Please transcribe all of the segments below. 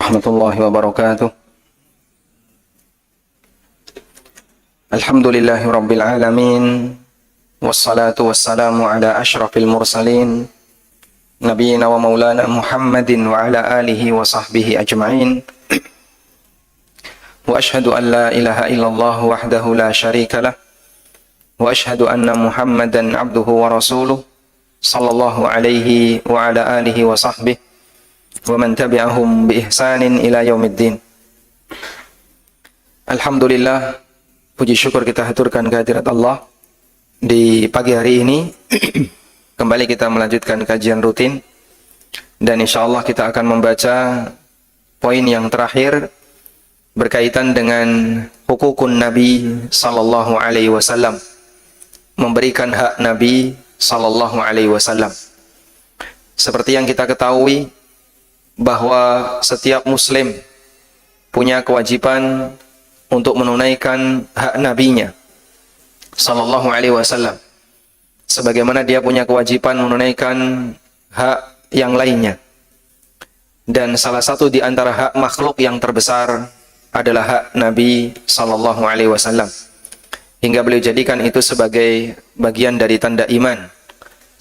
warahmatullahi wabarakatuh. Alhamdulillahi rabbil alamin. Wassalatu wassalamu ala ashrafil mursalin nabiyina wa maulana Muhammadin wa ala alihi wa sahbihi ajma'in. Wa ashhadu an la ilaha illallah wahdahu la syarika lah. Wa ashhadu anna Muhammadan abduhu wa rasuluh sallallahu alaihi wa ala alihi wa sahbihi wa man tabi'ahum bi ihsanin ila yaumiddin. Alhamdulillah, puji syukur kita haturkan kehadirat Allah. Di pagi hari ini kembali kita melanjutkan kajian rutin, dan insyaallah kita akan membaca poin yang terakhir berkaitan dengan hukukun Nabi sallallahu alaihi wasallam, memberikan hak Nabi sallallahu alaihi wasallam. Seperti yang kita ketahui bahwa setiap muslim punya kewajiban untuk menunaikan hak nabinya sallallahu alaihi wasallam, sebagaimana dia punya kewajiban menunaikan hak yang lainnya. Dan salah satu di antara hak makhluk yang terbesar adalah hak Nabi sallallahu alaihi wasallam, hingga beliau jadikan itu sebagai bagian dari tanda iman,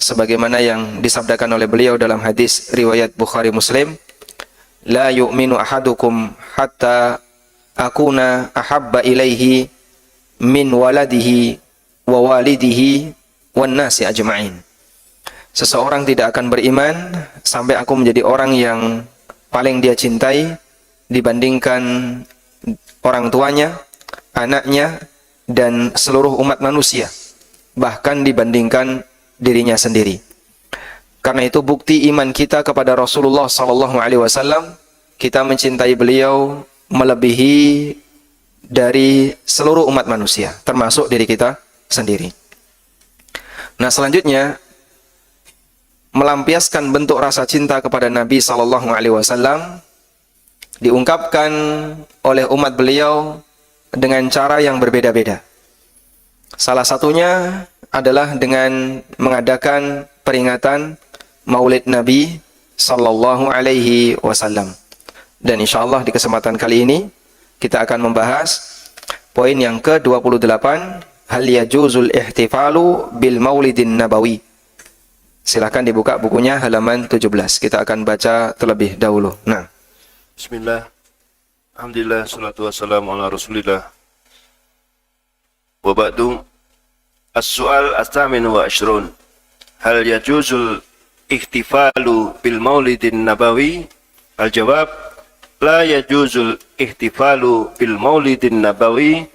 sebagaimana yang disabdakan oleh beliau dalam hadis riwayat Bukhari Muslim, la yu'minu ahadukum hatta akuna ahabba ilaihi min waladihi wa walidihi wan nasi ajma'in. Seseorang tidak akan beriman sampai aku menjadi orang yang paling dia cintai dibandingkan orang tuanya, anaknya, dan seluruh umat manusia, bahkan dibandingkan dirinya sendiri. Karena itu bukti iman kita kepada Rasulullah sallallahu alaihi wasallam, kita mencintai beliau melebihi dari seluruh umat manusia, termasuk diri kita sendiri. Nah, selanjutnya melampiaskan bentuk rasa cinta kepada Nabi sallallahu alaihi wasallam diungkapkan oleh umat beliau dengan cara yang berbeda-beda. Salah satunya adalah dengan mengadakan peringatan Maulid Nabi sallallahu alaihi wasallam. Dan insyaallah di kesempatan kali ini kita akan membahas poin yang ke-28, hal yajuzul ihtifalu bil maulidin nabawi. Silakan dibuka bukunya halaman 17. Kita akan baca terlebih dahulu. Nah. Bismillah. Alhamdulillah, salatu wassalamu ala Rasulillah. Wa ba'du. As-su'al as-samin wa ashrun. Hal yajuzul ihtifalu bil maulidin nabawi? Al-jawab, la yajuzul ihtifalu bil maulidin nabawi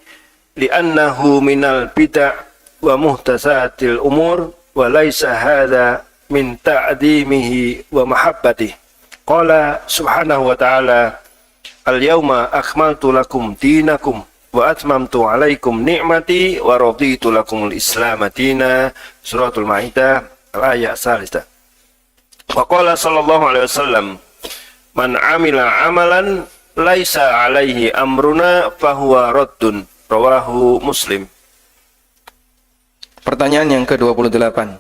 li'annahu minal bid'ah wa muhtasatil umur wa laysa hadha min ta'dimihi wa mahabbatihi. Qala subhanahu wa ta'ala, al-yawma akmaltu lakum dinakum wa atmamtu alaikum ni'mati wa raditu lakumul islam dina. Suratul Maidah al-ayat salisa. Wa qala sallallahu alaihi wasallam, man amila amalan laisa alaihi amruna fahuwa raddun. Rawahu Muslim. Pertanyaan yang ke-28.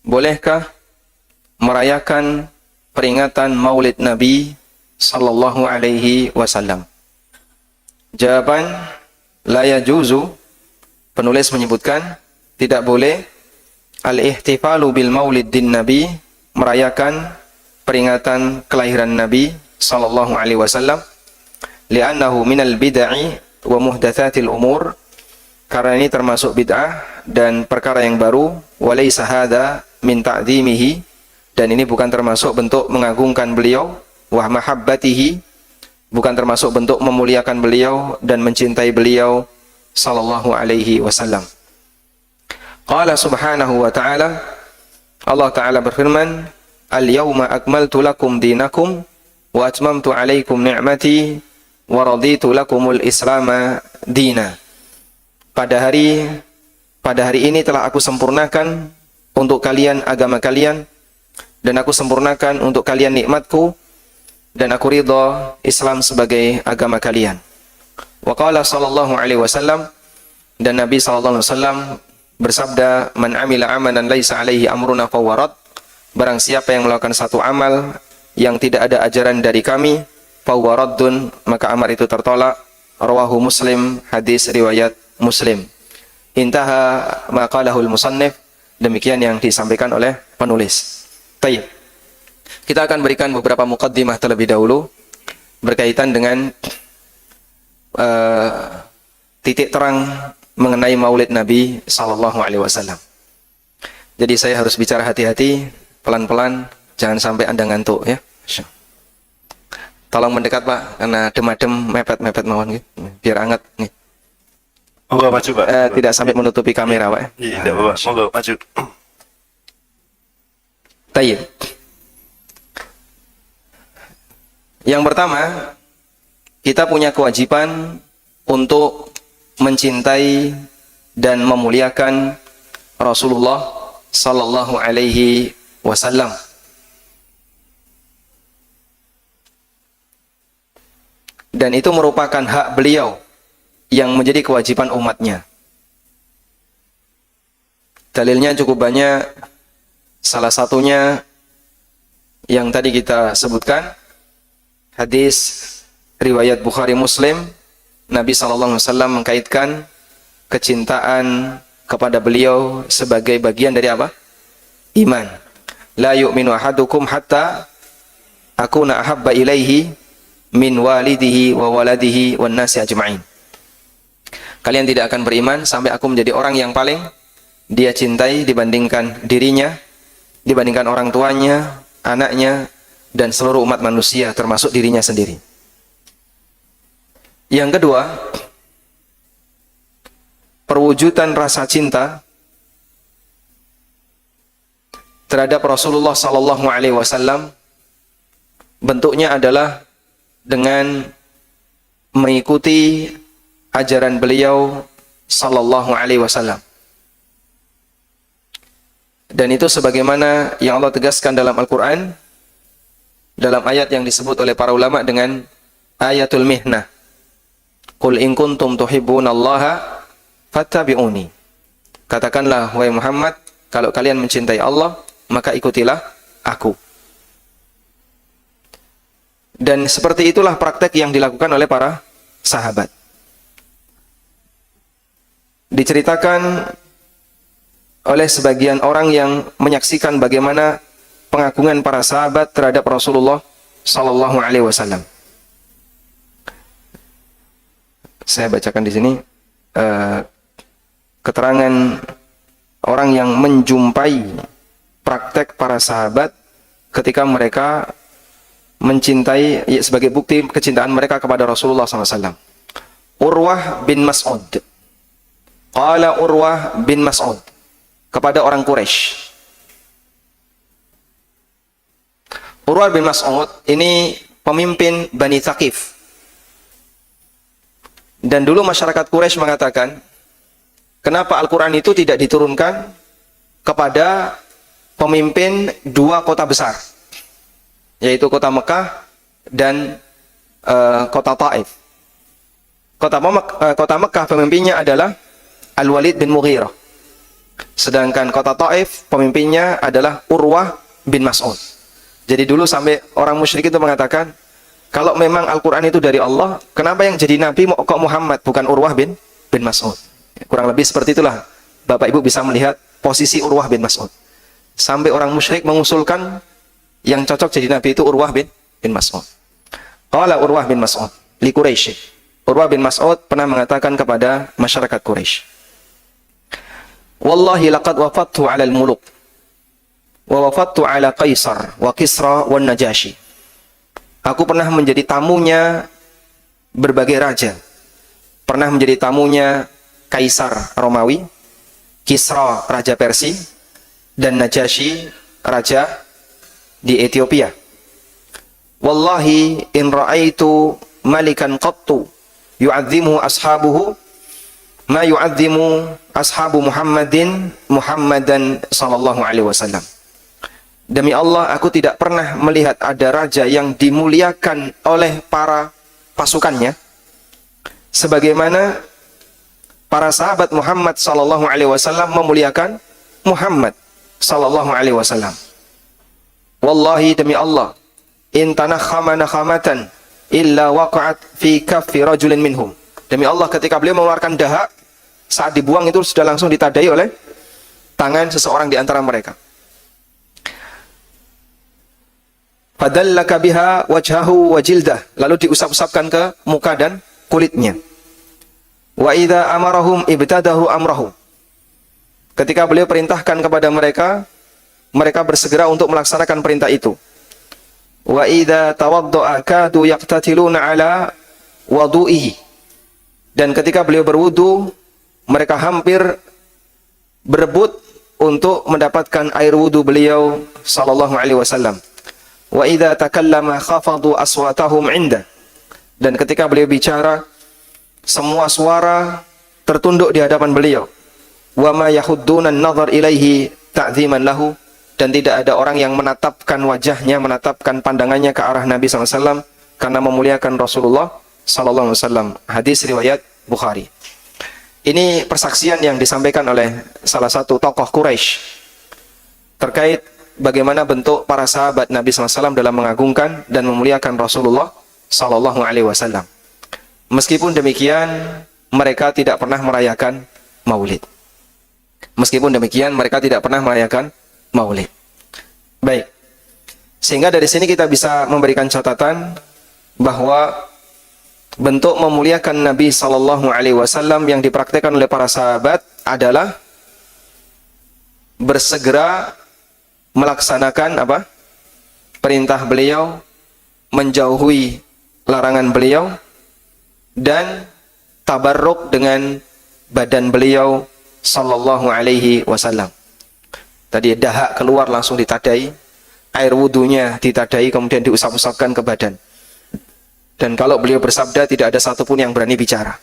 Bolehkah merayakan peringatan Maulid Nabi sallallahu alaihi wasallam? Jawaban, la yajuzu. Penulis menyebutkan tidak boleh al-ihtifalu bil maulidin Nabi, merayakan peringatan kelahiran Nabi sallallahu alaihi wasallam, li'annahu minal bid'ah wa muhdatsatil umur, karena ini termasuk bid'ah dan perkara yang baru, wa laysa hadza min ta'dhimihi, dan ini bukan termasuk bentuk mengagungkan beliau, wa mahabbatihi, bukan termasuk bentuk memuliakan beliau dan mencintai beliau sallallahu alaihi wasallam. Qala subhanahu wa ta'ala, Allah Ta'ala berfirman, al-yawma akmaltu lakum dinakum wa atmamtu alaikum ni'mati wa raditu lakumul islama dina. Pada hari ini telah aku sempurnakan untuk kalian agama kalian, dan aku sempurnakan untuk kalian nikmatku, dan aku ridha Islam sebagai agama kalian. Wa qala sallallahu alaihi wasallam, dan Nabi sallallahu alaihi wasallam bersabda, man amila amalan laisa alaihi amruna fahuwa rad. Barang siapa yang melakukan satu amal yang tidak ada ajaran dari kami, fahuwa raddun, maka amar itu tertolak. Rawahu Muslim, hadis riwayat Muslim. Intaha ma qalahul musannif, demikian yang disampaikan oleh penulis. Baik. Kita akan berikan beberapa muqaddimah terlebih dahulu berkaitan dengan titik terang mengenai Maulid Nabi sallallahu alaihi wasallam. Jadi saya harus bicara hati-hati, pelan-pelan, jangan sampai Anda ngantuk ya. Tolong mendekat Pak, karena adem-adem mepet-mepet mawon gitu. Biar hangat nih. Monggo maju Pak. Tidak sampai menutupi kamera Pak ya. Iya, tidak apa-apa. Monggo maju. Tayyib. Yang pertama, kita punya kewajiban untuk mencintai dan memuliakan Rasulullah sallallahu alaihi wasallam. Dan itu merupakan hak beliau yang menjadi kewajiban umatnya. Dalilnya cukup banyak. Salah satunya yang tadi kita sebutkan, hadis riwayat Bukhari Muslim, Nabi SAW mengkaitkan kecintaan kepada beliau sebagai bagian dari apa? Iman. La yu'minu ahadukum hatta akuna ahabba ilaihi min walidihi wa waladihi wan nasi ajma'in. Kalian tidak akan beriman sampai aku menjadi orang yang paling dia cintai dibandingkan dirinya, dibandingkan orang tuanya, anaknya, dan seluruh umat manusia termasuk dirinya sendiri. Yang kedua, perwujudan rasa cinta terhadap Rasulullah sallallahu alaihi wasallam bentuknya adalah dengan mengikuti ajaran beliau sallallahu alaihi wasallam. Dan itu sebagaimana yang Allah tegaskan dalam Al-Quran, dalam ayat yang disebut oleh para ulama dengan ayatul mihnah. Qul in kuntum tuhibbunallaha fattabi'uni. Katakanlah wahai Muhammad, kalau kalian mencintai Allah, maka ikutilah aku. Dan seperti itulah praktek yang dilakukan oleh para sahabat. Diceritakan oleh sebagian orang yang menyaksikan bagaimana pengagungan para sahabat terhadap Rasulullah sallallahu alaihi wasallam. Saya bacakan di sini keterangan orang yang menjumpai praktek para sahabat ketika mereka mencintai, ya, sebagai bukti kecintaan mereka kepada Rasulullah SAW. Urwah bin Mas'ud. Qala Urwah bin Mas'ud kepada orang Quraisy. Urwah bin Mas'ud ini pemimpin Bani Thaqif. Dan dulu masyarakat Quraisy mengatakan, kenapa Al-Quran itu tidak diturunkan kepada pemimpin dua kota besar, yaitu kota Mekah dan kota Taif. Kota Mekah pemimpinnya adalah Al-Walid bin Mughirah, sedangkan kota Taif pemimpinnya adalah Urwah bin Mas'ud. Jadi dulu sampai orang musyrik itu mengatakan, kalau memang Al-Quran itu dari Allah, kenapa yang jadi nabi kok Muhammad bukan Urwah bin Mas'ud? Kurang lebih seperti itulah Bapak Ibu bisa melihat posisi Urwah bin Mas'ud. Sampai orang musyrik mengusulkan yang cocok jadi nabi itu Urwah bin Mas'ud. Qala Urwah bin Mas'ud li Quraisy. Urwah bin Mas'ud pernah mengatakan kepada masyarakat Quraisy, wallahi laqad wafattu 'ala al-muluk wa wafattu 'ala Qaisar wa Kisra wa Najashi. Aku pernah menjadi tamunya berbagai raja. Pernah menjadi tamunya Kaisar Romawi, Kisra raja Persia, dan Najashi raja di Ethiopia. Wallahi in ra'aitu malikan qattu yu'azzimu ashabuhu ma yu'azzimu ashabu Muhammadan sallallahu alaihi wasallam. Demi Allah, aku tidak pernah melihat ada raja yang dimuliakan oleh para pasukannya sebagaimana para sahabat Muhammad sallallahu alaihi wasallam memuliakan Muhammad sallallahu alaihi wasallam. Wallahi demi Allah, in tanakhama nakhamatan illa waqa'at fi kaffi rajulin minhum. Demi Allah, ketika beliau mengeluarkan dahak, saat dibuang itu sudah langsung ditadai oleh tangan seseorang di antara mereka. Fadallaka biha wajhahu wa jildah, lalu diusap-usapkan ke muka dan kulitnya. Wa idza amarahum ibtadahu amrahu. Ketika beliau perintahkan kepada mereka, mereka bersegera untuk melaksanakan perintah itu. Wa idza tawadda'a kadu yaqtatiluna ala wudu'ihi. Dan ketika beliau berwudu, mereka hampir berebut untuk mendapatkan air wudu beliau sallallahu alaihi wasallam. Wa idza takallama khafadu aswatahum 'inda. Dan ketika beliau bicara, semua suara tertunduk di hadapan beliau. Wa ma yahudduna an-nazar ilaihi ta'ziman lahu. Dan tidak ada orang yang menatapkan wajahnya, menatapkan pandangannya ke arah Nabi SAW karena memuliakan Rasulullah SAW. Hadis riwayat Bukhari. Ini persaksian yang disampaikan oleh salah satu tokoh Quraisy terkait bagaimana bentuk para sahabat Nabi SAW dalam mengagungkan dan memuliakan Rasulullah SAW. Meskipun demikian, mereka tidak pernah merayakan maulid. Meskipun demikian, mereka tidak pernah merayakan maulid. Baik. Sehingga dari sini kita bisa memberikan catatan bahwa bentuk memuliakan Nabi SAW yang dipraktikkan oleh para sahabat adalah bersegera melaksanakan apa? Perintah beliau, menjauhi larangan beliau, dan tabarruk dengan badan beliau sallallahu alaihi wasallam. Tadi dahak keluar langsung ditadai, air wudunya ditadai kemudian diusap-usapkan ke badan. Dan kalau beliau bersabda tidak ada satupun yang berani bicara.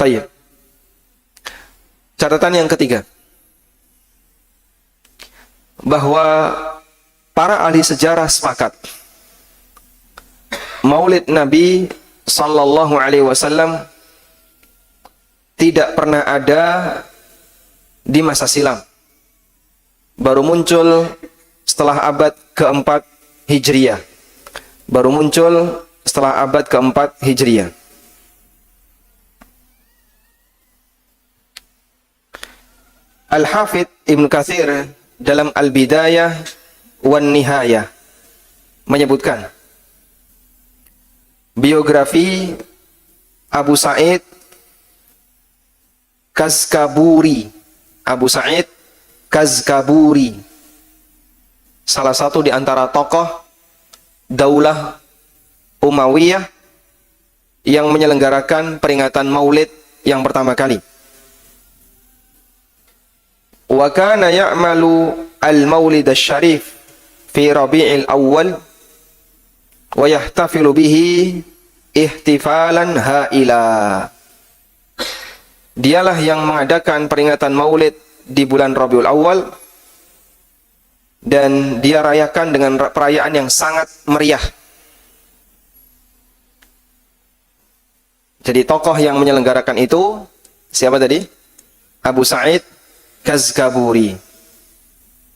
Baik. Catatan yang ketiga, bahwa para ahli sejarah sepakat maulid Nabi sallallahu alaihi wasallam tidak pernah ada di masa silam. Baru muncul setelah abad keempat Hijriyah. Baru muncul setelah abad keempat Hijriyah. Al-Hafidh Ibn Katsir dalam Al-Bidayah wan Nihayah menyebutkan biografi Abu Sa'id Kazkaburi. Abu Sa'id Kazkaburi, salah satu di antara tokoh Daulah Umayyah yang menyelenggarakan peringatan Maulid yang pertama kali. Wa kana ya'malu al-Maulid asy-Syarif fi Rabi'il Awwal wa yahtafilu bihi ihtifalan haila. Dialah yang mengadakan peringatan Maulid di bulan Rabiul Awal dan dia rayakan dengan perayaan yang sangat meriah. Jadi tokoh yang menyelenggarakan itu siapa tadi? Abu Sa'id Kazkaburi.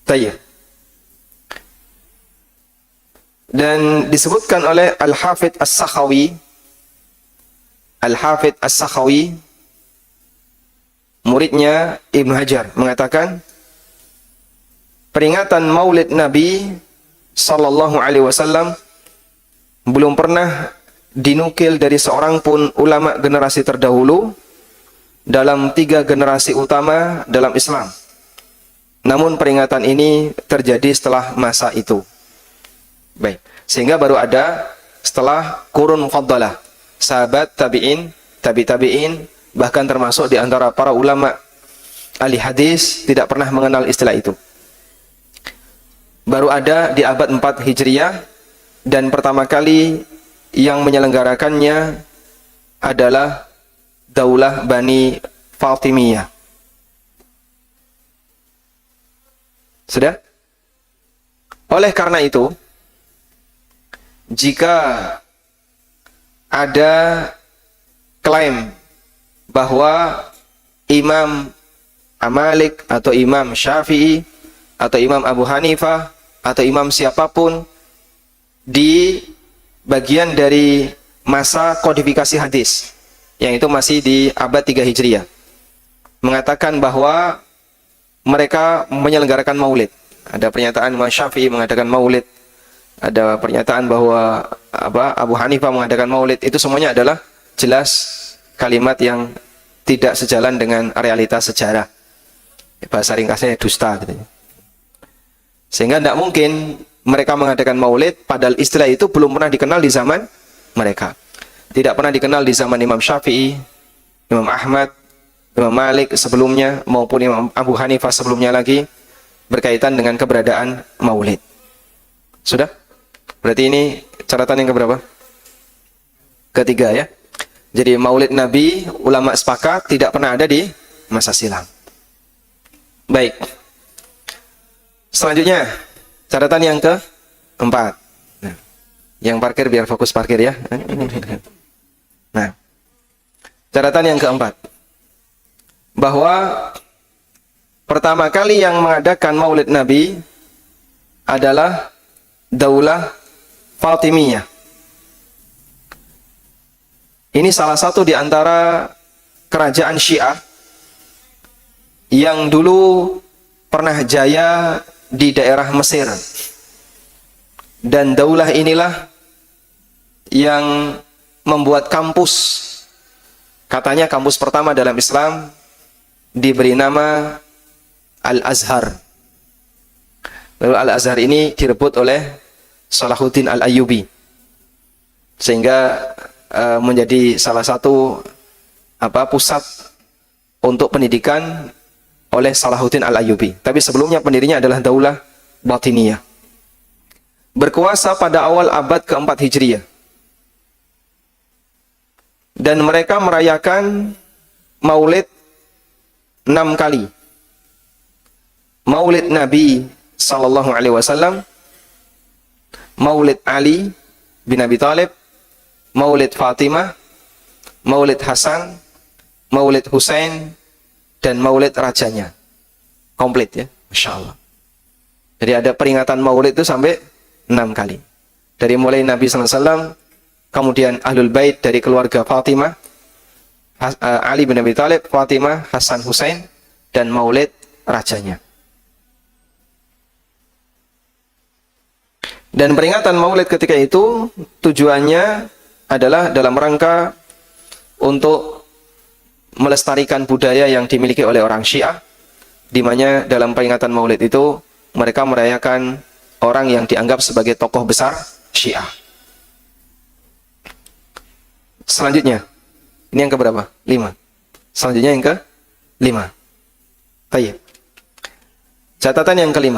Tayyib. Dan disebutkan oleh Al-Hafidh As-Sakhawi. Al-Hafidh As-Sakhawi, muridnya Ibnu Hajar, mengatakan peringatan Maulid Nabi sallallahu alaihi wasallam belum pernah dinukil dari seorang pun ulama generasi terdahulu dalam 3 generasi utama dalam Islam. Namun peringatan ini terjadi setelah masa itu. Baik, sehingga baru ada setelah Qurun Mufaddalah, sahabat, tabi'in, tabi'in, bahkan termasuk di antara para ulama ahli hadis tidak pernah mengenal istilah itu. Baru ada di abad 4 Hijriyah dan pertama kali yang menyelenggarakannya adalah Daulah Bani Fatimiyah. Sudah? Oleh karena itu, jika ada klaim bahwa Imam Malik atau Imam Syafi'i atau Imam Abu Hanifah atau imam siapapun di bagian dari masa kodifikasi hadis, yang itu masih di abad 3 Hijriah, mengatakan bahwa mereka menyelenggarakan maulid. Ada pernyataan Imam Syafi'i mengadakan maulid, ada pernyataan bahwa Abu Hanifah mengadakan maulid. Itu semuanya adalah jelas kalimat yang tidak sejalan dengan realitas sejarah. Bahasa ringkasnya dusta gitu. Sehingga tidak mungkin mereka mengadakan maulid padahal istilah itu belum pernah dikenal di zaman mereka. Tidak pernah dikenal di zaman Imam Syafi'i, Imam Ahmad, Imam Malik sebelumnya, maupun Imam Abu Hanifah sebelumnya lagi, berkaitan dengan keberadaan maulid. Sudah? Berarti ini catatan yang keberapa? Ketiga ya. Jadi maulid Nabi, ulama sepakat tidak pernah ada di masa silam. Baik. Selanjutnya, catatan yang keempat. Nah, yang parkir biar fokus parkir ya. Nah, catatan yang keempat, bahwa pertama kali yang mengadakan maulid Nabi adalah Daulah Fatimiyah. Ini salah satu di antara kerajaan Syiah yang dulu pernah jaya di daerah Mesir. Dan daulah inilah yang membuat kampus, katanya kampus pertama dalam Islam, diberi nama Al-Azhar. Lalu Al-Azhar ini direbut oleh Salahuddin Al-Ayyubi, sehingga menjadi salah satu pusat untuk pendidikan oleh Salahuddin Al-Ayyubi. Tapi sebelumnya pendirinya adalah Daulah Batiniyah. Berkuasa pada awal abad keempat Hijriah. Dan mereka merayakan maulid 6 kali. Maulid Nabi sallallahu alaihi wasallam, Maulid Ali bin Abi Thalib, Maulid Fatimah, Maulid Hasan, Maulid Husain, dan Maulid rajanya. Komplit ya, Masya Allah. Jadi ada peringatan maulid itu sampai 6 kali. Dari mulai Nabi SAW, kemudian Ahlul Bait dari keluarga Fatimah, Ali bin Abi Thalib, Fatimah, Hasan, Husain, dan maulid rajanya. Dan peringatan maulid ketika itu tujuannya adalah dalam rangka untuk melestarikan budaya yang dimiliki oleh orang Syiah, di mana dalam peringatan maulid itu mereka merayakan orang yang dianggap sebagai tokoh besar Syiah. Selanjutnya, ini yang keberapa? 5. Selanjutnya yang ke-5. Baik. Catatan yang ke-5.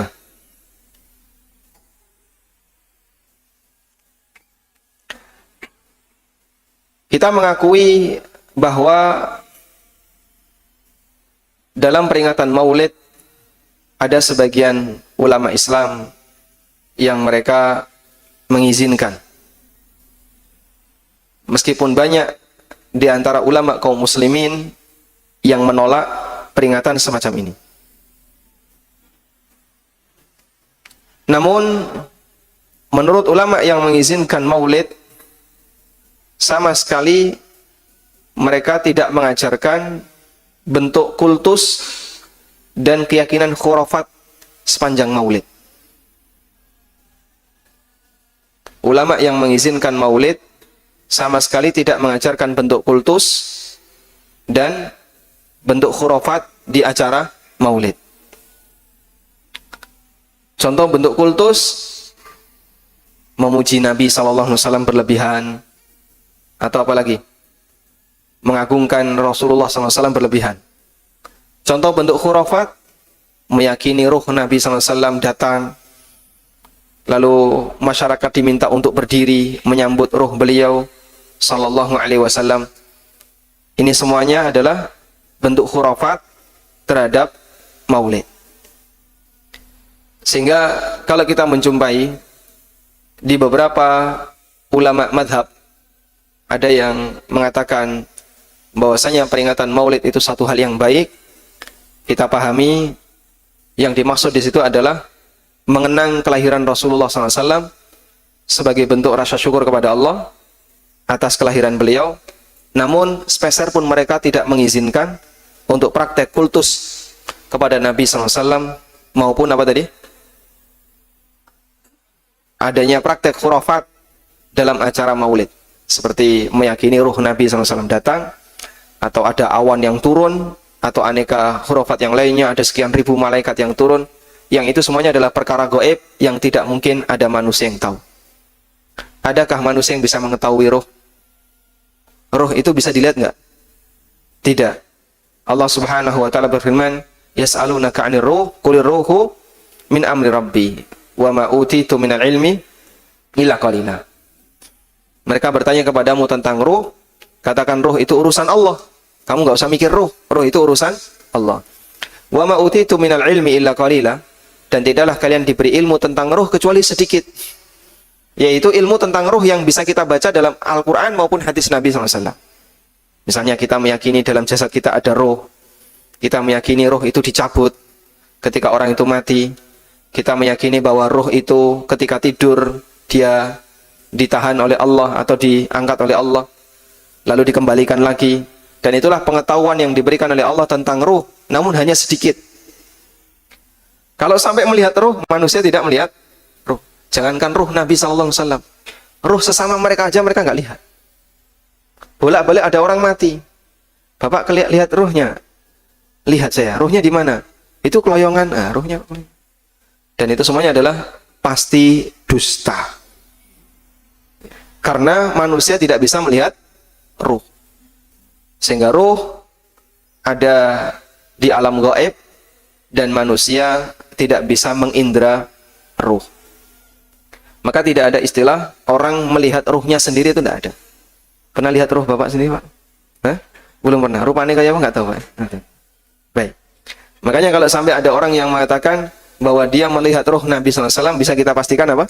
Kita mengakui bahwa dalam peringatan maulid ada sebagian ulama Islam yang mereka mengizinkan. Meskipun banyak di antara ulama kaum muslimin yang menolak peringatan semacam ini. Namun menurut ulama yang mengizinkan maulid, sama sekali mereka tidak mengajarkan bentuk kultus dan keyakinan khurafat sepanjang maulid. Ulama yang mengizinkan maulid sama sekali tidak mengajarkan bentuk kultus dan bentuk khurafat di acara maulid. Contoh bentuk kultus, memuji Nabi SAW berlebihan, atau apa lagi? Mengagungkan Rasulullah SAW berlebihan. Contoh bentuk khurafat, meyakini ruh Nabi SAW datang, lalu masyarakat diminta untuk berdiri menyambut ruh beliau Sallallahu Alaihi Wasallam. Ini semuanya adalah bentuk khurafat terhadap maulid. Sehingga kalau kita menjumpai di beberapa ulama madhab, ada yang mengatakan bahwasanya peringatan maulid itu satu hal yang baik. Kita pahami yang dimaksud di situ adalah mengenang kelahiran Rasulullah SAW sebagai bentuk rasa syukur kepada Allah atas kelahiran beliau. Namun sepeser pun mereka tidak mengizinkan untuk praktek kultus kepada Nabi SAW maupun apa tadi? Adanya praktek khurafat dalam acara maulid, seperti meyakini ruh Nabi SAW datang, atau ada awan yang turun, atau aneka khurafat yang lainnya, ada sekian ribu malaikat yang turun, yang itu semuanya adalah perkara gaib yang tidak mungkin ada manusia yang tahu. Adakah manusia yang bisa mengetahui ruh? Ruh itu bisa dilihat nggak? Tidak. Allah Subhanahu wa taala berfirman, "Yas'alunaka 'anir ruh, qulir ruhu min amri rabbi, wa ma utitu minal ilmi illa qalila." Mereka bertanya kepadamu tentang ruh, katakan ruh itu urusan Allah. Kamu nggak usah mikir ruh itu urusan Allah. Wa ma utitu minal ilmi illa qalila, dan tidaklah kalian diberi ilmu tentang ruh kecuali sedikit. Yaitu ilmu tentang ruh yang bisa kita baca dalam Al-Quran maupun hadis Nabi SAW. Misalnya kita meyakini dalam jasad kita ada ruh, kita meyakini ruh itu dicabut ketika orang itu mati, kita meyakini bahwa ruh itu ketika tidur dia ditahan oleh Allah atau diangkat oleh Allah lalu dikembalikan lagi, dan itulah pengetahuan yang diberikan oleh Allah tentang ruh, namun hanya sedikit. Kalau sampai melihat ruh, manusia tidak melihat ruh. Jangankan ruh Nabi SAW, ruh sesama mereka aja mereka nggak lihat. Bolak-balik ada orang mati, Bapak lihat ruhnya, lihat saya, ruhnya di mana? Itu keloyongan, ruhnya. Dan itu semuanya adalah pasti dusta. Karena manusia tidak bisa melihat ruh. Sehingga ruh ada di alam gaib dan manusia tidak bisa mengindra ruh. Maka tidak ada istilah orang melihat ruhnya sendiri, itu tidak ada. Pernah lihat ruh Bapak sendiri, Pak? Hah? Belum pernah. Rupanya kayak apa? Nggak tahu, Pak. Baik. Makanya kalau sampai ada orang yang mengatakan bahwa dia melihat ruh Nabi SAW, bisa kita pastikan apa?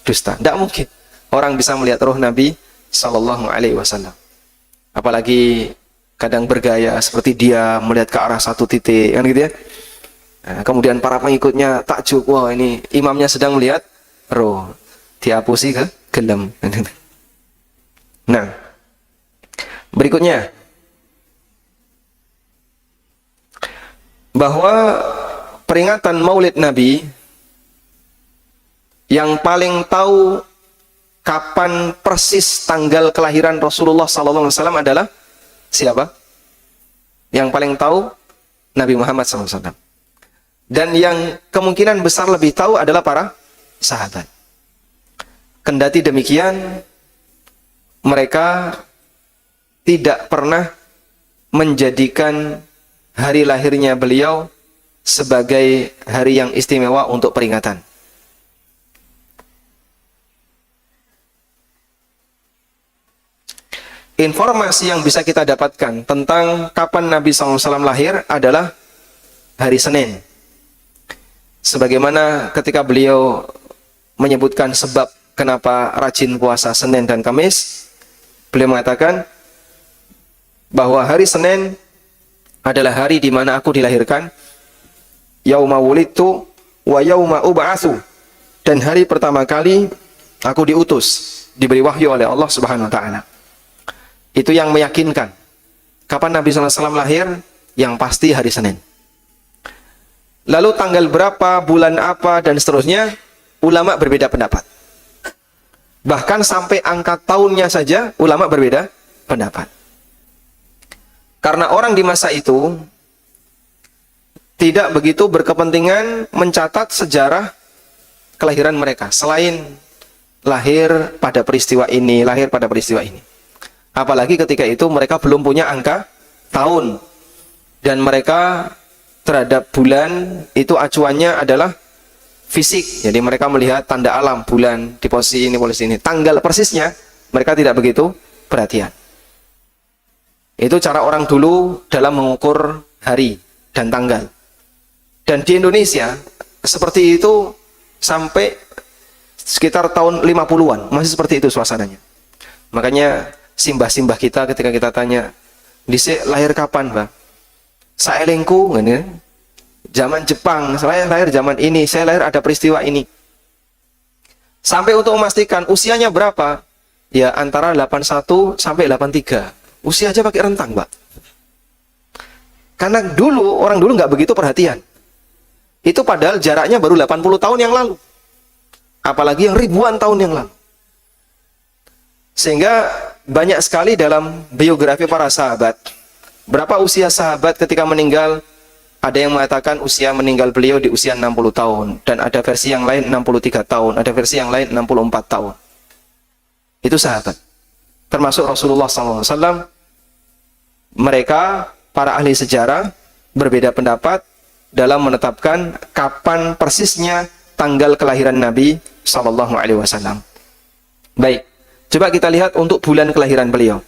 Dusta. Tidak mungkin orang bisa melihat ruh Nabi SAW. Apalagi kadang bergaya seperti dia melihat ke arah satu titik, kan gitu ya. Nah, kemudian para pengikutnya takjub, wah ini imamnya sedang melihat ruh, dihapusi ke gelem. Nah, berikutnya bahwa peringatan Maulid Nabi yang paling tahu kapan persis tanggal kelahiran Rasulullah SAW adalah siapa? Yang paling tahu Nabi Muhammad SAW. Dan yang kemungkinan besar lebih tahu adalah para sahabat. Kendati demikian, mereka tidak pernah menjadikan hari lahirnya beliau sebagai hari yang istimewa untuk peringatan. Informasi yang bisa kita dapatkan tentang kapan Nabi SAW lahir adalah hari Senin. Sebagaimana ketika beliau menyebutkan sebab kenapa rajin puasa Senin dan Kamis, beliau mengatakan bahwa hari Senin adalah hari di mana aku dilahirkan, yauma wulidtu wa yauma ub'atsu, dan hari pertama kali aku diutus, diberi wahyu oleh Allah Subhanahu wa taala. Itu yang meyakinkan kapan Nabi SAW lahir, yang pasti hari Senin. Lalu tanggal berapa, bulan apa, dan seterusnya, ulama berbeda pendapat. Bahkan sampai angka tahunnya saja ulama berbeda pendapat. Karena orang di masa itu tidak begitu berkepentingan mencatat sejarah kelahiran mereka, selain lahir pada peristiwa ini, lahir pada peristiwa ini. Apalagi ketika itu mereka belum punya angka tahun, dan mereka terhadap bulan itu acuannya adalah fisik. Jadi mereka melihat tanda alam, bulan di posisi ini. Tanggal persisnya mereka tidak begitu perhatian. Itu cara orang dulu dalam mengukur hari dan tanggal. Dan di Indonesia seperti itu sampai sekitar tahun 50-an masih seperti itu suasananya. Makanya simbah-simbah kita ketika kita tanya, "Dhisik lahir kapan, Bang?" "Saelengku ngene. Zaman Jepang, saya lahir zaman ini, saya lahir ada peristiwa ini." Sampai untuk memastikan usianya berapa, ya antara 81 sampai 83. Usia aja pakai rentang, Pak. Karena orang dulu nggak begitu perhatian. Itu padahal jaraknya baru 80 tahun yang lalu. Apalagi yang ribuan tahun yang lalu. Sehingga banyak sekali dalam biografi para sahabat. Berapa usia sahabat ketika meninggal? Ada yang mengatakan usia meninggal beliau di usia 60 tahun. Dan ada versi yang lain 63 tahun. Ada versi yang lain 64 tahun. Itu sahabat. Termasuk Rasulullah SAW. Mereka, para ahli sejarah, berbeda pendapat dalam menetapkan kapan persisnya tanggal kelahiran Nabi SAW. Baik, coba kita lihat untuk bulan kelahiran beliau.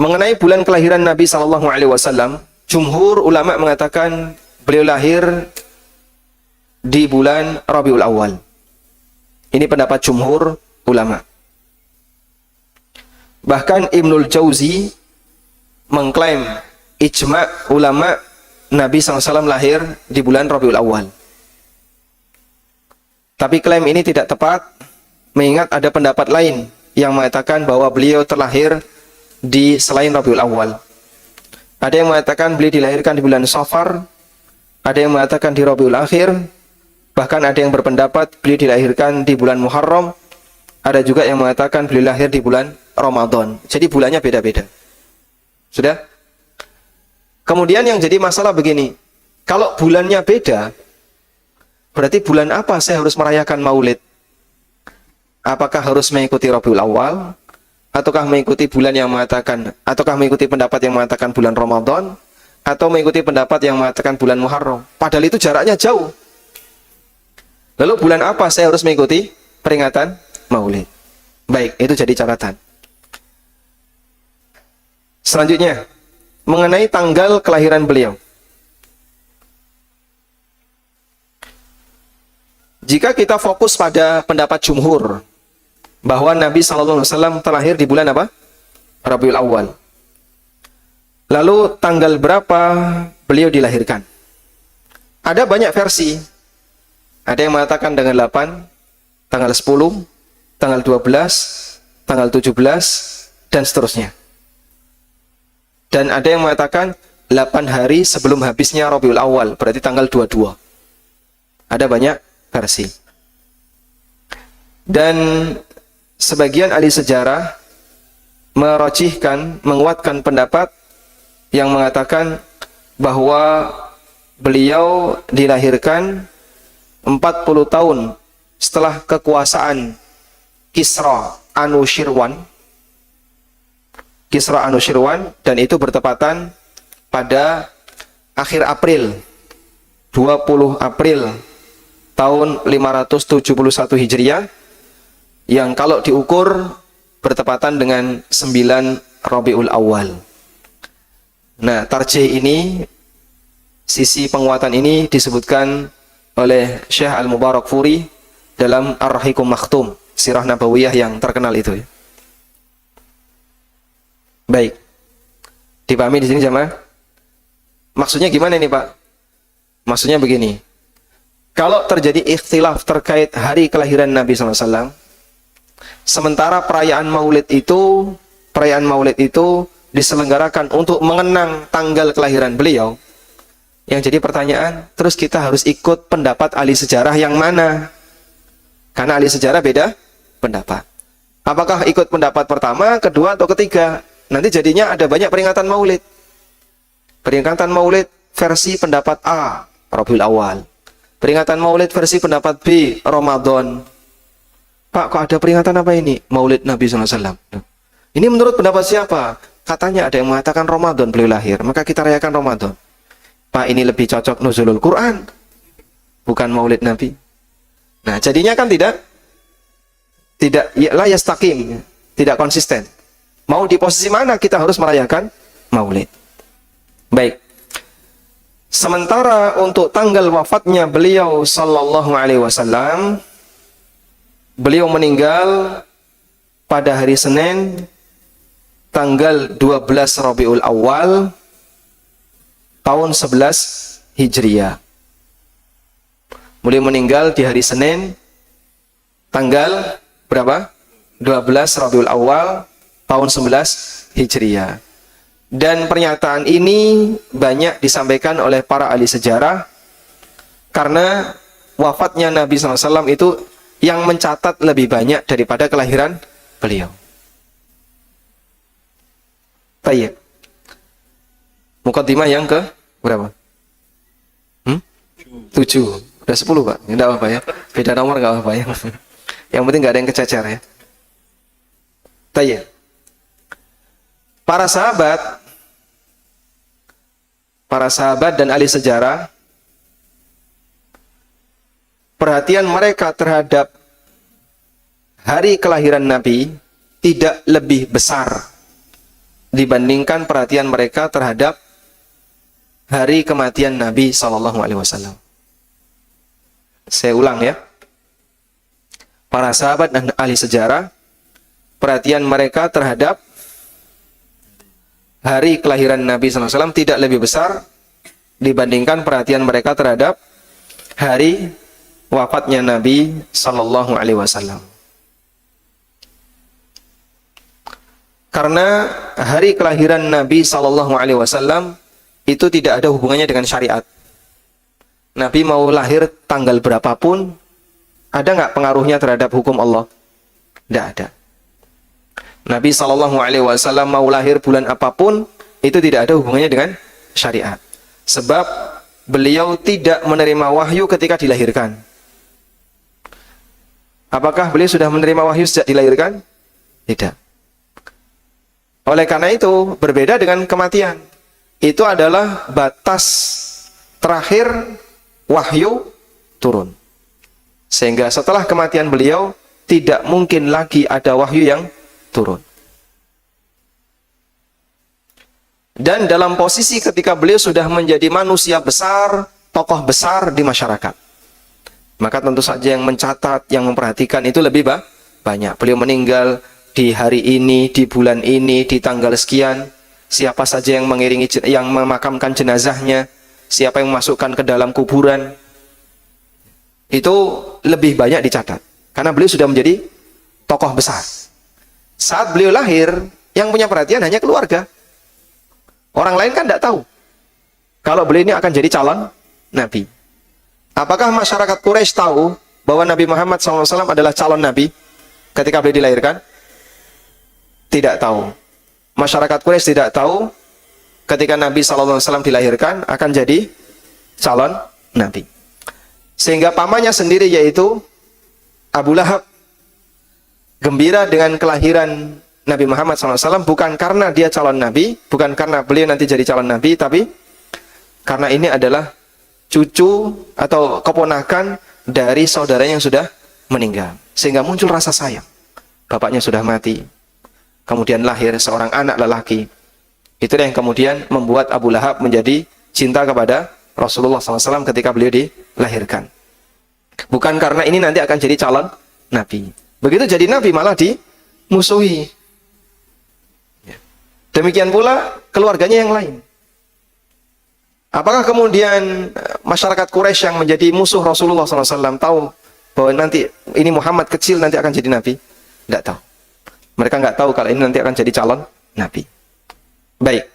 Mengenai bulan kelahiran Nabi SAW, jumhur ulama mengatakan beliau lahir di bulan Rabiul Awal. Ini pendapat jumhur ulama. Bahkan Ibnul Jauzi mengklaim ijma' ulama Nabi SAW lahir di bulan Rabiul Awal. Tapi klaim ini tidak tepat, mengingat ada pendapat lain yang mengatakan bahwa beliau terlahir di selain Rabiul Awal. Ada yang mengatakan beliau dilahirkan di bulan Safar, ada yang mengatakan di Rabiul Akhir, bahkan ada yang berpendapat beliau dilahirkan di bulan Muharram, ada juga yang mengatakan beliau lahir di bulan Ramadan. Jadi bulannya beda-beda. Sudah? Kemudian yang jadi masalah begini, kalau bulannya beda, berarti bulan apa saya harus merayakan maulid? Apakah harus mengikuti Rabiul Awal? Ataukah mengikuti bulan yang mengatakan, ataukah mengikuti pendapat yang mengatakan bulan Ramadan, atau mengikuti pendapat yang mengatakan bulan Muharram? Padahal itu jaraknya jauh. Lalu bulan apa saya harus mengikuti peringatan maulid? Baik, itu jadi catatan. Selanjutnya, mengenai tanggal kelahiran beliau. Jika kita fokus pada pendapat jumhur, bahwa Nabi SAW terlahir di bulan apa? Rabiul Awal. Lalu tanggal berapa beliau dilahirkan? Ada banyak versi. Ada yang mengatakan tanggal 8, tanggal 10, tanggal 12, tanggal 17, dan seterusnya. Dan ada yang mengatakan 8 hari sebelum habisnya Rabiul Awal, berarti tanggal 22. Ada banyak versi. Dan sebagian ahli sejarah merojihkan, menguatkan pendapat yang mengatakan bahwa beliau dilahirkan 40 tahun setelah kekuasaan Kisra Anushirwan. Kisra Anushirwan, dan itu bertepatan pada akhir April, 20 April tahun 571 Hijriah, yang kalau diukur bertepatan dengan 9 Rabiul Awal. Nah, tarjih ini, sisi penguatan ini disebutkan oleh Syekh Al-Mubarakfuri dalam Ar-Rahiqum Makhtum, sirah nabawiyah yang terkenal itu. Baik, dipahami di sini jamaah? Maksudnya gimana ini Pak? Maksudnya begini, kalau terjadi ikhtilaf terkait hari kelahiran Nabi SAW, sementara perayaan maulid itu diselenggarakan untuk mengenang tanggal kelahiran beliau, yang jadi pertanyaan, terus kita harus ikut pendapat ahli sejarah yang mana? Karena ahli sejarah beda pendapat. Apakah ikut pendapat pertama, kedua, atau ketiga? Nanti jadinya ada banyak peringatan maulid. Peringatan maulid versi pendapat A, Rabiul Awal. Peringatan maulid versi pendapat B, Ramadan. Pak, kok ada peringatan apa ini? Maulid Nabi SAW. Ini menurut pendapat siapa? Katanya ada yang mengatakan Ramadan beliau lahir, maka kita rayakan Ramadan. Pak, ini lebih cocok nuzulul Quran, bukan maulid Nabi. Nah, jadinya kan tidak la yastaqim, tidak konsisten. Mau di posisi mana kita harus merayakan maulid? Baik. Sementara untuk tanggal wafatnya beliau sallallahu alaihi wasallam, beliau meninggal pada hari Senin tanggal 12 Rabiul Awal tahun 11 Hijriah. Beliau meninggal di hari Senin tanggal berapa? 12 Rabiul Awal tahun 11 Hijriah. Dan pernyataan ini banyak disampaikan oleh para ahli sejarah karena wafatnya Nabi SAW itu yang mencatat lebih banyak daripada kelahiran beliau. Baik. Mukaddimah yang ke berapa? 7. Udah 10, Pak. Enggak apa-apa ya. Beda nomor enggak apa-apa ya. Yang penting enggak ada yang kececer ya. Baik. Para sahabat dan ahli sejarah, perhatian mereka terhadap hari kelahiran Nabi tidak lebih besar dibandingkan perhatian mereka terhadap hari kematian Nabi SAW. Saya ulang ya. Para sahabat dan ahli sejarah, perhatian mereka terhadap hari kelahiran Nabi SAW tidak lebih besar dibandingkan perhatian mereka terhadap hari wafatnya Nabi SAW. Karena hari kelahiran Nabi SAW itu tidak ada hubungannya dengan syariat. Nabi mau lahir tanggal berapapun, ada nggak pengaruhnya terhadap hukum Allah? Tidak ada. Nabi SAW mau lahir bulan apapun, itu tidak ada hubungannya dengan syariat. Sebab beliau tidak menerima wahyu ketika dilahirkan. Apakah beliau sudah menerima wahyu sejak dilahirkan? Tidak. Oleh karena itu, berbeda dengan kematian. Itu adalah batas terakhir wahyu turun. Sehingga setelah kematian beliau, tidak mungkin lagi ada wahyu yang turun. Dan dalam posisi ketika beliau sudah menjadi manusia besar, tokoh besar di masyarakat, maka tentu saja yang mencatat, yang memperhatikan itu lebih banyak. Beliau meninggal di hari ini, di bulan ini, di tanggal sekian. Siapa saja yang mengiringi, yang memakamkan jenazahnya, siapa yang memasukkan ke dalam kuburan, itu lebih banyak dicatat. Karena beliau sudah menjadi tokoh besar. Saat beliau lahir, yang punya perhatian hanya keluarga. Orang lain kan tidak tahu kalau beliau ini akan jadi calon Nabi. Apakah masyarakat Quraisy tahu bahwa Nabi Muhammad SAW adalah calon Nabi ketika beliau dilahirkan? Tidak tahu. Masyarakat Quraisy tidak tahu ketika Nabi SAW dilahirkan akan jadi calon Nabi. Sehingga pamannya sendiri yaitu Abu Lahab gembira dengan kelahiran Nabi Muhammad SAW bukan karena dia calon Nabi, bukan karena beliau nanti jadi calon Nabi, tapi karena ini adalah cucu atau keponakan dari saudaranya yang sudah meninggal. Sehingga muncul rasa sayang. Bapaknya sudah mati. Kemudian lahir seorang anak lelaki. Itulah yang kemudian membuat Abu Lahab menjadi cinta kepada Rasulullah SAW ketika beliau dilahirkan. Bukan karena ini nanti akan jadi calon Nabi. Begitu jadi Nabi malah dimusuhi. Demikian pula keluarganya yang lain. Apakah kemudian masyarakat Quraisy yang menjadi musuh Rasulullah SAW tahu bahwa nanti ini Muhammad kecil nanti akan jadi Nabi? Tidak tahu. Mereka nggak tahu kalau ini nanti akan jadi calon Nabi. Baik.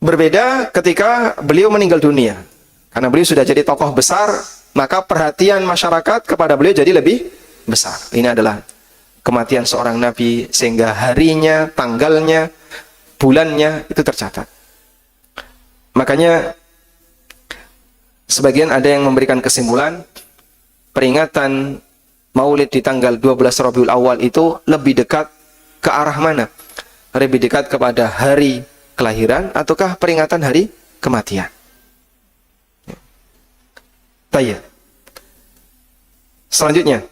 Berbeda ketika beliau meninggal dunia. Karena beliau sudah jadi tokoh besar, maka perhatian masyarakat kepada beliau jadi lebih besar. Ini adalah kematian seorang Nabi, sehingga harinya, tanggalnya, bulannya itu tercatat. Makanya sebagian ada yang memberikan kesimpulan peringatan Maulid di tanggal 12 Rabiul Awal itu lebih dekat ke arah mana? Lebih dekat kepada hari kelahiran ataukah peringatan hari kematian? Tanya. Selanjutnya,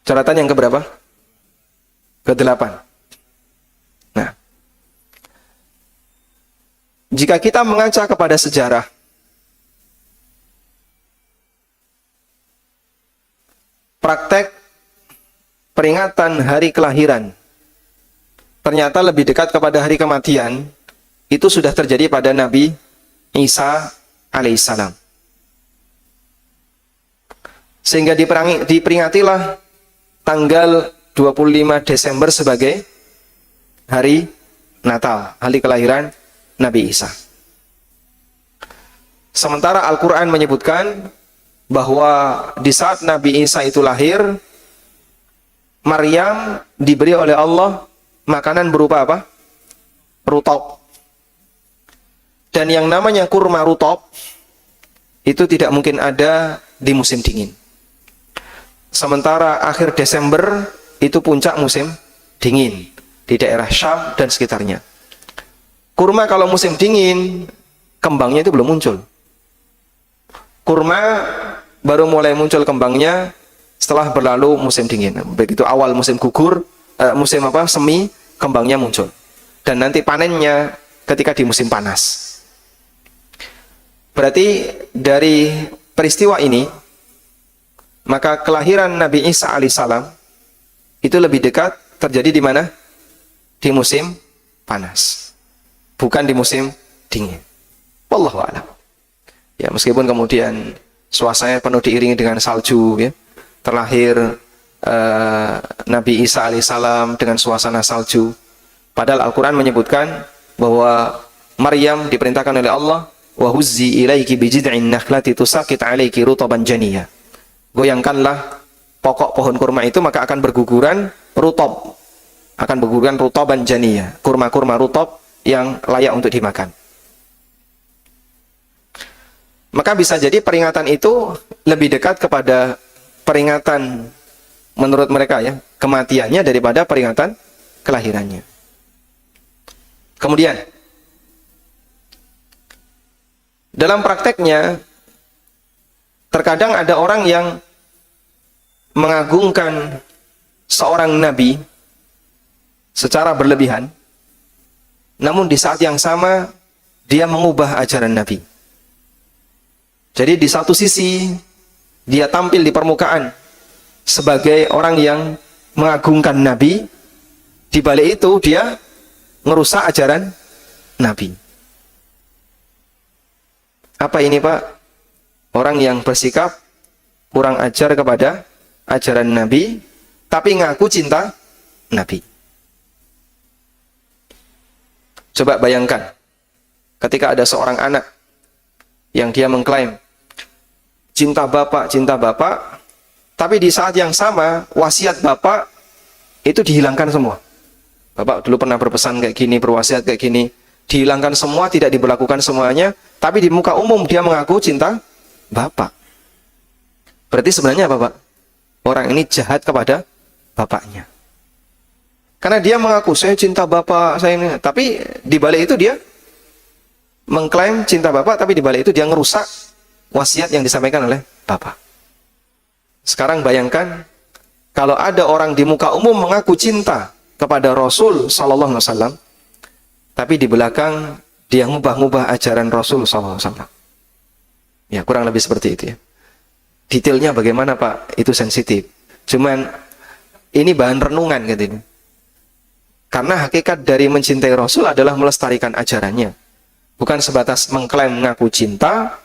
catatan yang keberapa? Ke-8. Nah, jika kita mengaca kepada sejarah, praktek peringatan hari kelahiran ternyata lebih dekat kepada hari kematian, itu sudah terjadi pada Nabi Isa alaihissalam. Sehingga diperingatilah tanggal 25 Desember sebagai hari Natal, hari kelahiran Nabi Isa. Sementara Al-Quran menyebutkan bahwa di saat Nabi Isa itu lahir, Maryam diberi oleh Allah makanan berupa apa? Rutab. Dan yang namanya kurma rutab itu tidak mungkin ada di musim dingin. Sementara akhir Desember itu puncak musim dingin di daerah Syam dan sekitarnya. Kurma kalau musim dingin, kembangnya itu belum muncul. Kurma baru mulai muncul kembangnya setelah berlalu musim dingin. Begitu awal musim gugur, semi, kembangnya muncul. Dan nanti panennya ketika di musim panas. Berarti dari peristiwa ini, maka kelahiran Nabi Isa alaihissalam itu lebih dekat terjadi di mana? Di musim panas, bukan di musim dingin. Wallahu a'lam. Ya, meskipun kemudian suasananya penuh diiringi dengan salju, ya, terlahir Nabi Isa alaihissalam dengan suasana salju. Padahal Al-Quran menyebutkan bahwa Maryam diperintahkan oleh Allah, wa huzzi ilaiki bijid'in nakhlati tusaqit 'alaiki rutaban janiyya. Goyangkanlah pokok pohon kurma itu, maka akan berguguran rutab. Akan berguguran rutaban janiyya, kurma-kurma rutab yang layak untuk dimakan. Maka bisa jadi peringatan itu lebih dekat kepada peringatan menurut mereka, ya, kematiannya daripada peringatan kelahirannya. Kemudian dalam prakteknya terkadang ada orang yang mengagungkan seorang nabi secara berlebihan, namun di saat yang sama dia mengubah ajaran nabi. Jadi di satu sisi dia tampil di permukaan sebagai orang yang mengagungkan nabi, di balik itu dia merusak ajaran nabi. Apa ini, Pak? Orang yang bersikap kurang ajar kepada ajaran nabi, tapi ngaku cinta nabi. Coba bayangkan, ketika ada seorang anak yang dia mengklaim cinta bapak, tapi di saat yang sama wasiat bapak itu dihilangkan semua. Bapak dulu pernah berpesan kayak gini, berwasiat kayak gini, dihilangkan semua, tidak diberlakukan semuanya, tapi di muka umum dia mengaku cinta bapak. Berarti sebenarnya apa, Pak? Orang ini jahat kepada bapaknya. Karena dia mengaku saya cinta bapak, saya ini, tapi di balik itu dia mengklaim cinta bapak, tapi di balik itu dia ngerusak wasiat yang disampaikan oleh bapak. Sekarang bayangkan kalau ada orang di muka umum mengaku cinta kepada Rasul sallallahu alaihi wasallam, tapi di belakang dia ngubah-ngubah ajaran Rasul sallallahu alaihi wasallam. Ya, kurang lebih seperti itu, ya. Detailnya bagaimana, Pak? Itu sensitif. Cuman ini bahan renungan gitu. Karena hakikat dari mencintai Rasul adalah melestarikan ajarannya. Bukan sebatas mengklaim mengaku cinta,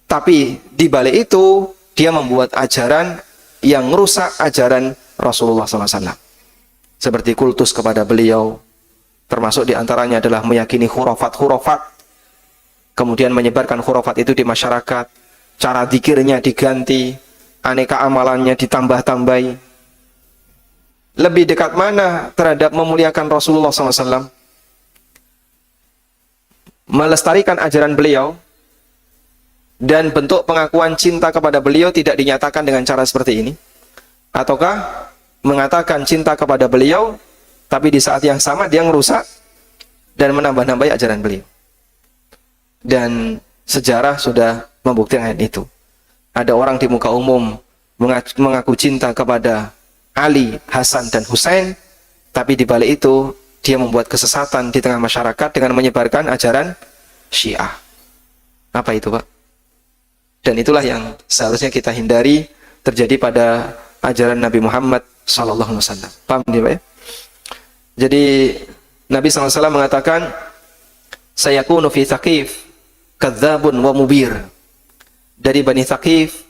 tapi di balik itu dia membuat ajaran yang merusak ajaran Rasulullah SAW. Seperti kultus kepada beliau, termasuk diantaranya adalah meyakini khurafat-khurafat, kemudian menyebarkan khurafat itu di masyarakat, cara zikirnya diganti, aneka amalannya ditambah-tambahi. Lebih dekat mana terhadap memuliakan Rasulullah SAW? Melestarikan ajaran beliau, dan bentuk pengakuan cinta kepada beliau tidak dinyatakan dengan cara seperti ini, ataukah mengatakan cinta kepada beliau tapi di saat yang sama dia merusak dan menambah-nambahi ajaran beliau. Dan sejarah sudah membuktikan itu. Ada orang di muka umum mengaku cinta kepada Ali, Hasan, dan Husain, tapi di balik itu dia membuat kesesatan di tengah masyarakat dengan menyebarkan ajaran Syiah. Apa itu, Pak? Dan itulah yang seharusnya kita hindari terjadi pada ajaran Nabi Muhammad SAW. Paham dia, Pak, ya? Jadi Nabi SAW mengatakan, sayakunu fi Thaqif kadzabun wa mubir. Dari Bani Thaqif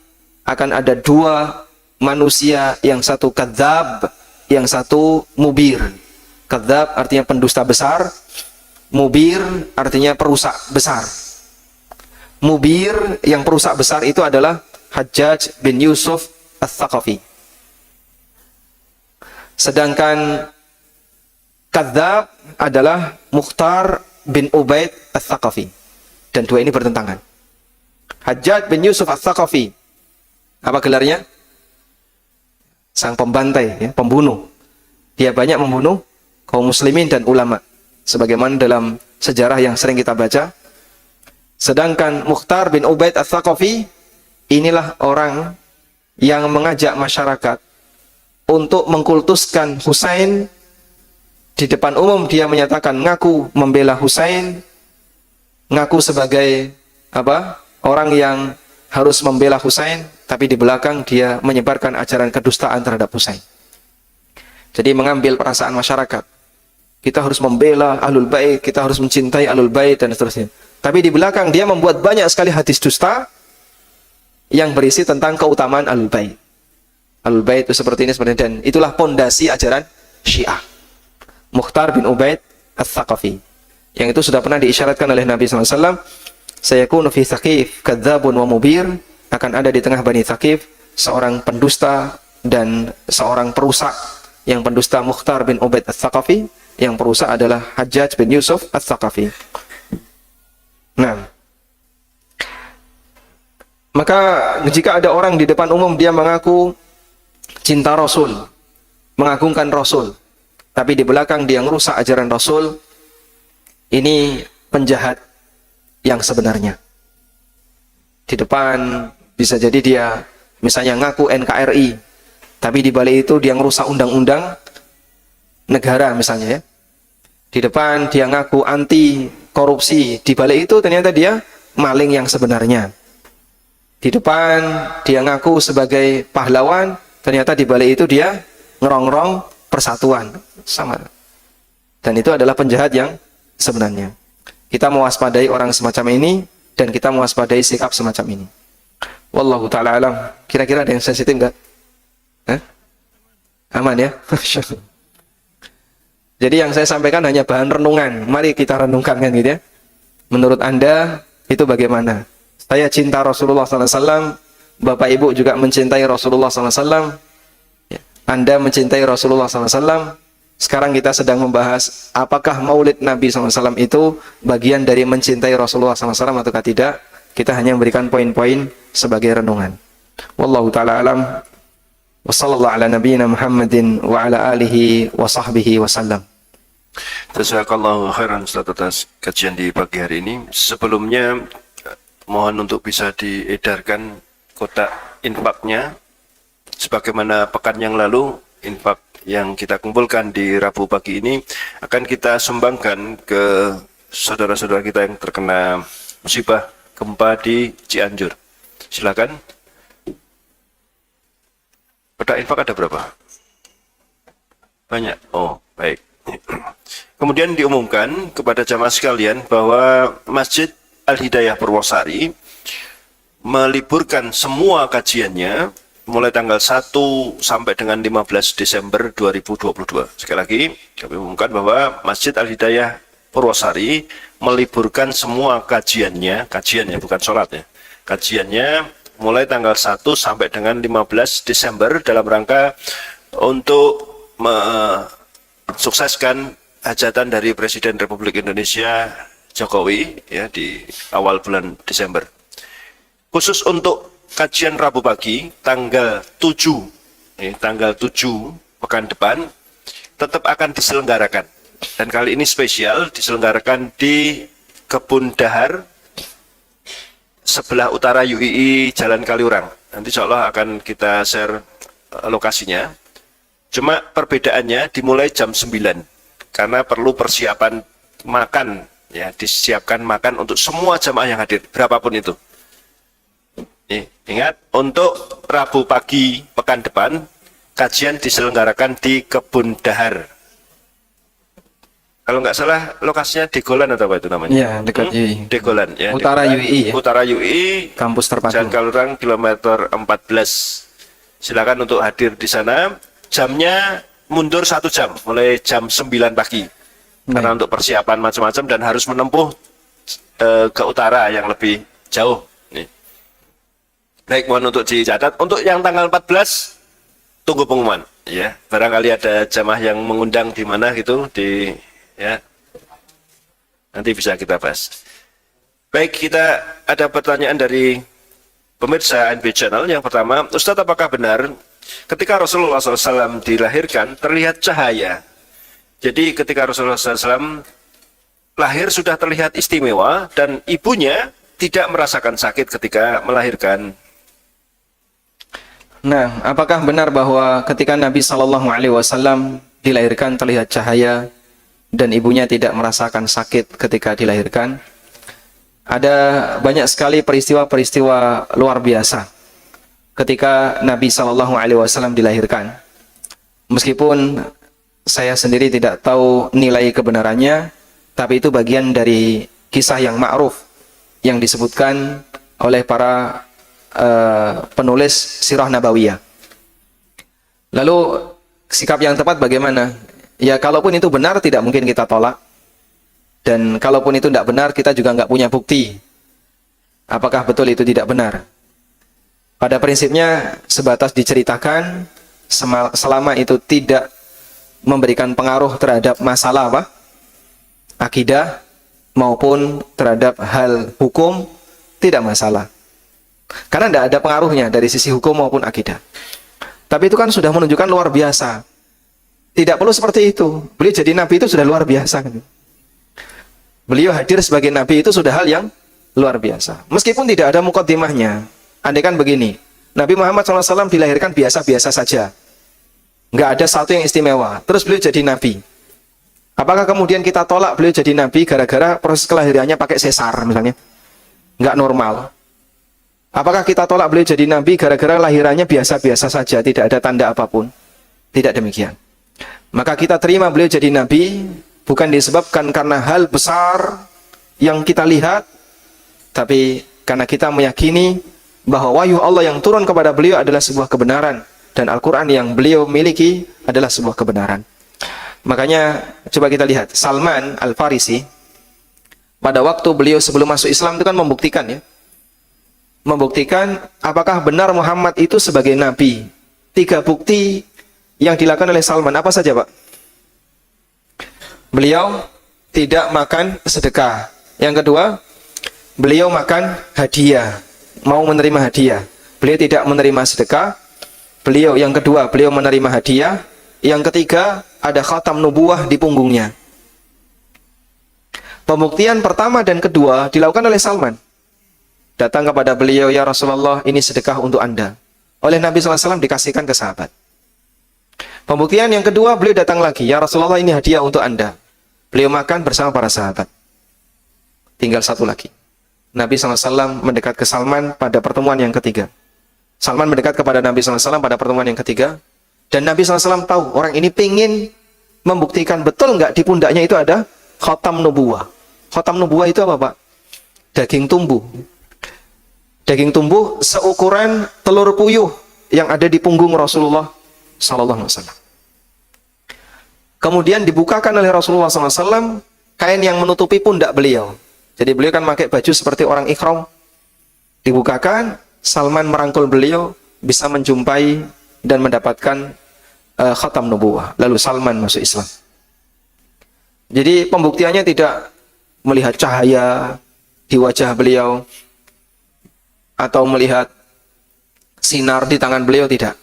akan ada dua manusia, yang satu kadzab, yang satu mubir. Kadzab artinya pendusta besar, mubir artinya perusak besar. Mubir yang perusak besar itu adalah Hajjaj bin Yusuf Ats-Tsaqafi. Sedangkan kadzab adalah Mukhtar bin Ubaid Ats-Tsaqafi. Dan dua ini bertentangan. Hajjaj bin Yusuf Ats-Tsaqafi, apa gelarnya? Sang pembantai, ya, pembunuh. Dia banyak membunuh kaum muslimin dan ulama, sebagaimana dalam sejarah yang sering kita baca. Sedangkan Mukhtar bin Ubaid Ats-Tsaqafi, inilah orang yang mengajak masyarakat untuk mengkultuskan Husain. Di depan umum dia menyatakan ngaku membela Husain, ngaku sebagai orang yang harus membela Husain, tapi di belakang dia menyebarkan ajaran kedustaan terhadap Husain. Jadi mengambil perasaan masyarakat, kita harus membela Ahlul Bait, kita harus mencintai Ahlul Bait dan seterusnya. Tapi di belakang dia membuat banyak sekali hadis dusta yang berisi tentang keutamaan Ahlul Bait. Ahlul Bait itu seperti ini, seperti ini, dan itulah pondasi ajaran Syiah. Mukhtar bin Ubaid Ats-Tsaqafi, yang itu sudah pernah diisyaratkan oleh Nabi SAW, sayakunu fi Tsaqif kadzabun wa mubir, akan ada di tengah Bani Tsaqif seorang pendusta dan seorang perusak. Yang pendusta Mukhtar bin Ubaid Ats-Tsaqafi, yang perusak adalah Hajjaj bin Yusuf Ats-Tsaqafi. Nah, maka jika ada orang di depan umum dia mengaku cinta Rasul, mengagungkan Rasul, tapi di belakang dia merusak ajaran Rasul, ini penjahat yang sebenarnya. Di depan bisa jadi dia misalnya ngaku NKRI, tapi di balik itu dia merusak undang-undang negara misalnya, ya. Di depan dia ngaku anti korupsi, di balik itu ternyata dia maling yang sebenarnya. Di depan dia ngaku sebagai pahlawan, ternyata di balik itu dia ngerongrong persatuan, sama. Dan itu adalah penjahat yang sebenarnya. Kita mewaspadai orang semacam ini, dan kita mewaspadai sikap semacam ini. Wallahu ta'ala alam. Kira-kira ada yang sensitif enggak? Aman ya? Jadi yang saya sampaikan hanya bahan renungan. Mari kita renungkan, kan, gitu ya. Menurut Anda itu bagaimana? Saya cinta Rasulullah SAW, Bapak Ibu juga mencintai Rasulullah SAW, Anda mencintai Rasulullah SAW. Sekarang kita sedang membahas apakah maulid Nabi SAW itu bagian dari mencintai Rasulullah SAW ataukah tidak. Kita hanya memberikan poin-poin sebagai renungan. Wallahu ta'ala alam. Wa sallallahu ala nabiyyina Muhammadin wa ala alihi wa sahbihi wa sallam. Jazakallahu khairan Ustaz atas kajian di pagi hari ini. Sebelumnya mohon untuk bisa diedarkan kotak infaknya, sebagaimana pekan yang lalu infak yang kita kumpulkan di Rabu pagi ini akan kita sumbangkan ke saudara-saudara kita yang terkena musibah gempa di Cianjur. Silakan. Kotak infak ada berapa? Banyak. Oh, baik. Kemudian diumumkan kepada jamaah sekalian bahwa Masjid Al-Hidayah Purwosari meliburkan semua kajiannya mulai tanggal 1 sampai dengan 15 Desember 2022. Sekali lagi, kami umumkan bahwa Masjid Al-Hidayah Purwosari meliburkan semua kajiannya bukan sholat ya, kajiannya mulai tanggal 1 sampai dengan 15 Desember dalam rangka untuk mensukseskan hajatan dari Presiden Republik Indonesia Jokowi ya di awal bulan Desember. Khusus untuk kajian Rabu pagi tanggal 7 pekan depan tetap akan diselenggarakan, dan kali ini spesial diselenggarakan di Kebun Dahar sebelah utara UII Jalan Kaliurang. Nanti insya Allah akan kita share lokasinya. Cuma perbedaannya dimulai jam 9 karena perlu persiapan makan ya, disiapkan makan untuk semua jamaah yang hadir berapapun itu. Ingat, untuk Rabu pagi pekan depan kajian diselenggarakan di Kebun Dahar. Kalau nggak salah lokasinya Degolan atau apa itu namanya? Ya, dekat UI. Degolan ya. Utara Degolan. UI ya. Utara UI. Kampus terpadu. Jalan Kalurang kilometer 14. Silakan untuk hadir di sana. Jamnya mundur 1 jam, mulai jam 9 pagi. Karena untuk persiapan macam-macam dan harus menempuh ke utara yang lebih jauh. Nih. Baik, mohon untuk dicatat. Untuk yang tanggal 14 tunggu pengumuman. Ya, barangkali ada jamaah yang mengundang di mana gitu di ya. Nanti bisa kita bahas. Baik, kita ada pertanyaan dari pemirsa NB Channel. Yang pertama, Ustadz, apakah benar ketika Rasulullah SAW dilahirkan terlihat cahaya? Jadi ketika Rasulullah SAW lahir sudah terlihat istimewa dan ibunya tidak merasakan sakit ketika melahirkan. Nah, apakah benar bahwa ketika Nabi Shallallahu Alaihi Wasallam dilahirkan terlihat cahaya dan ibunya tidak merasakan sakit ketika dilahirkan? Ada banyak sekali peristiwa-peristiwa luar biasa ketika Nabi Shallallahu Alaihi Wasallam dilahirkan. Meskipun saya sendiri tidak tahu nilai kebenarannya, tapi itu bagian dari kisah yang ma'ruf yang disebutkan oleh para penulis sirah nabawiyah. Lalu sikap yang tepat bagaimana? Ya, kalaupun itu benar tidak mungkin kita tolak. Dan kalaupun itu tidak benar, kita juga nggak punya bukti apakah betul itu tidak benar. Pada prinsipnya sebatas diceritakan, selama itu tidak memberikan pengaruh terhadap masalah apa? Akidah maupun terhadap hal hukum, tidak masalah. Karena tidak ada pengaruhnya dari sisi hukum maupun akidah. Tapi itu kan sudah menunjukkan luar biasa. Tidak perlu seperti itu. Beliau jadi nabi itu sudah luar biasa. Beliau hadir sebagai nabi itu sudah hal yang luar biasa. Meskipun tidak ada mukaddimahnya. Andai kan begini, Nabi Muhammad SAW dilahirkan biasa-biasa saja. Nggak ada satu yang istimewa. Terus beliau jadi nabi. Apakah kemudian kita tolak beliau jadi nabi gara-gara proses kelahirannya pakai sesar misalnya? Nggak normal. Apakah kita tolak beliau jadi nabi gara-gara lahirannya biasa-biasa saja, tidak ada tanda apapun? Tidak demikian. Maka kita terima beliau jadi nabi bukan disebabkan karena hal besar yang kita lihat, tapi karena kita meyakini bahwa wahyu Allah yang turun kepada beliau adalah sebuah kebenaran dan Al-Quran yang beliau miliki adalah sebuah kebenaran. Makanya coba kita lihat Salman Al-Farisi pada waktu beliau sebelum masuk Islam itu kan membuktikan apakah benar Muhammad itu sebagai nabi. 3 bukti yang dilakukan oleh Salman apa saja, Pak? Beliau tidak makan sedekah. Yang kedua, beliau makan hadiah, mau menerima hadiah. Beliau tidak menerima sedekah. Yang kedua, beliau menerima hadiah. Yang ketiga, ada khatam nubuwah di punggungnya. Pembuktian pertama dan kedua dilakukan oleh Salman. Datang kepada beliau, ya Rasulullah, ini sedekah untuk Anda. Oleh Nabi SAW dikasihkan ke sahabat. Pembuktian yang kedua, beliau datang lagi, ya Rasulullah, ini hadiah untuk Anda. Beliau makan bersama para sahabat. Tinggal satu lagi. Nabi SAW mendekat ke Salman pada pertemuan yang ketiga. Salman mendekat kepada Nabi SAW pada pertemuan yang ketiga. Dan Nabi SAW tahu, orang ini pengen membuktikan betul nggak di pundaknya itu ada khatam nubuwah. Khatam nubuwah itu apa, Pak? Daging tumbuh. Daging tumbuh seukuran telur puyuh yang ada di punggung Rasulullah SAW. Kemudian dibukakan oleh Rasulullah SAW kain yang menutupi pundak beliau. Jadi beliau kan pakai baju seperti orang ikhram. Dibukakan, Salman merangkul beliau, bisa menjumpai dan mendapatkan khatam nubuwah. Lalu Salman masuk Islam. Jadi pembuktiannya tidak melihat cahaya di wajah beliau atau melihat sinar di tangan beliau, tidak.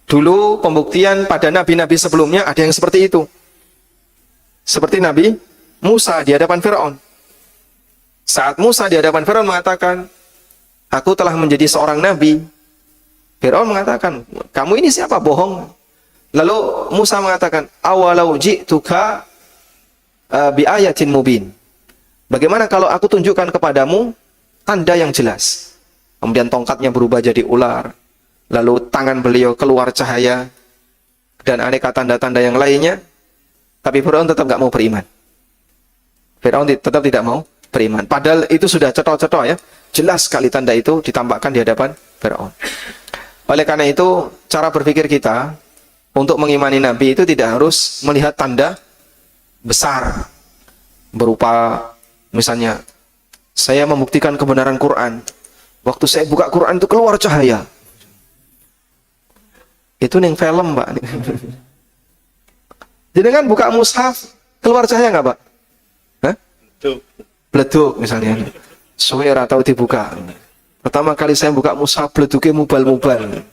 Dulu pembuktian pada nabi-nabi sebelumnya ada yang seperti itu. Seperti Nabi Musa di hadapan Firaun. Saat Musa di hadapan Firaun mengatakan, aku telah menjadi seorang nabi. Firaun mengatakan, kamu ini siapa, bohong. Lalu Musa mengatakan, awalau ji'tuka bi ayatin mubin. Bagaimana kalau aku tunjukkan kepadamu tanda yang jelas? Kemudian tongkatnya berubah jadi ular. Lalu tangan beliau keluar cahaya dan aneka tanda-tanda yang lainnya. Tapi Fir'aun tetap nggak mau beriman. Fir'aun tetap tidak mau beriman. Padahal itu sudah cetok-cetok ya. Jelas sekali tanda itu ditampakkan di hadapan Fir'aun. Oleh karena itu, cara berpikir kita untuk mengimani Nabi itu tidak harus melihat tanda besar. Berupa misalnya, saya membuktikan kebenaran Quran. Waktu saya buka Quran itu keluar cahaya. Itu ning film, Pak. Jadi kan buka mushaf, keluar cahaya nggak, Pak? Hah? Bleduk misalnya. Suwe ora tau dibuka. Pertama kali saya buka mushaf, bleduknya mubal-mubal.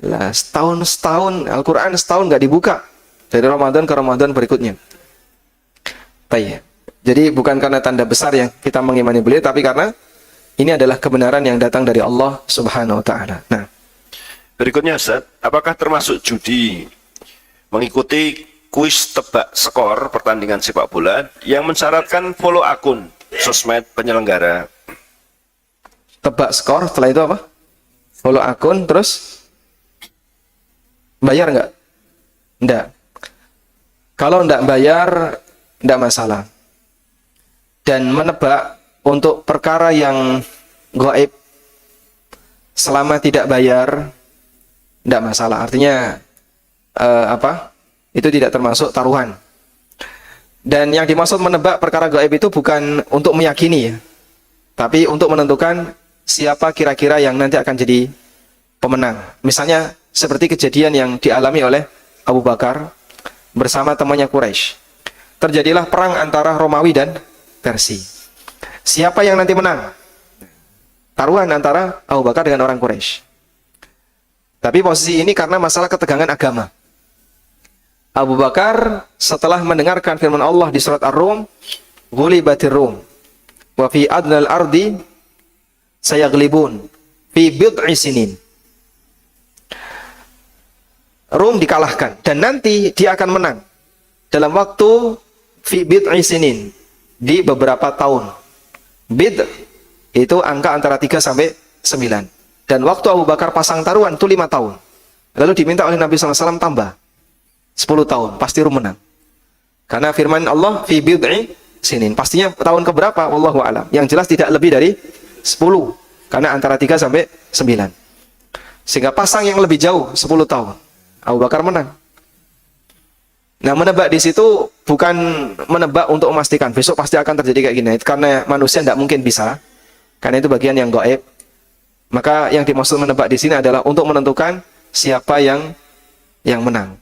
Lah, setahun Al-Quran setahun nggak dibuka. Dari Ramadan ke Ramadan berikutnya. Baik. Jadi bukan karena tanda besar yang kita mengimani beliau, tapi karena ini adalah kebenaran yang datang dari Allah Subhanahu wa taala. Nah, Berikutnya Ustaz, apakah termasuk judi mengikuti kuis tebak skor pertandingan sepak bola yang mensyaratkan follow akun sosmed penyelenggara? tebak skor, setelah itu apa? Follow akun, terus bayar nggak? Nggak. Kalau nggak bayar, nggak masalah. Dan menebak untuk perkara yang gaib selama tidak bayar, nggak masalah. Artinya itu tidak termasuk taruhan. Dan yang dimaksud menebak perkara gaib itu bukan untuk meyakini ya, tapi untuk menentukan siapa kira-kira yang nanti akan jadi pemenang. Misalnya seperti kejadian yang dialami oleh Abu Bakar bersama temannya Quraisy. Terjadilah perang antara Romawi dan Persia. Siapa yang nanti menang? Taruhan antara Abu Bakar dengan orang Quraisy. Tapi posisi ini karena masalah ketegangan agama. Abu Bakar setelah mendengarkan firman Allah di surat Ar-Rum, "Ghulibatir Rum wa fi adnal ardi sayaglibun fi bid'i sinin." Rum dikalahkan dan nanti dia akan menang dalam waktu fi bid'i sinin, di beberapa tahun. Bid itu angka antara 3 sampai 9. Dan waktu Abu Bakar pasang taruhan itu 5 tahun. Lalu diminta oleh Nabi SAW tambah 10 tahun, pasti Rum menang. Karena firman Allah fi bid'i sinin, pastinya tahun keberapa wallahu a'lam. Yang jelas tidak lebih dari 10, karena antara 3 sampai 9. Sehingga pasang yang lebih jauh 10 tahun. Abu Bakar menang. Nah, menebak di situ bukan menebak untuk memastikan besok pasti akan terjadi kayak gini. Karena manusia tidak mungkin bisa. Karena itu bagian yang gaib. Maka yang dimaksud menebak di sini adalah untuk menentukan siapa yang menang.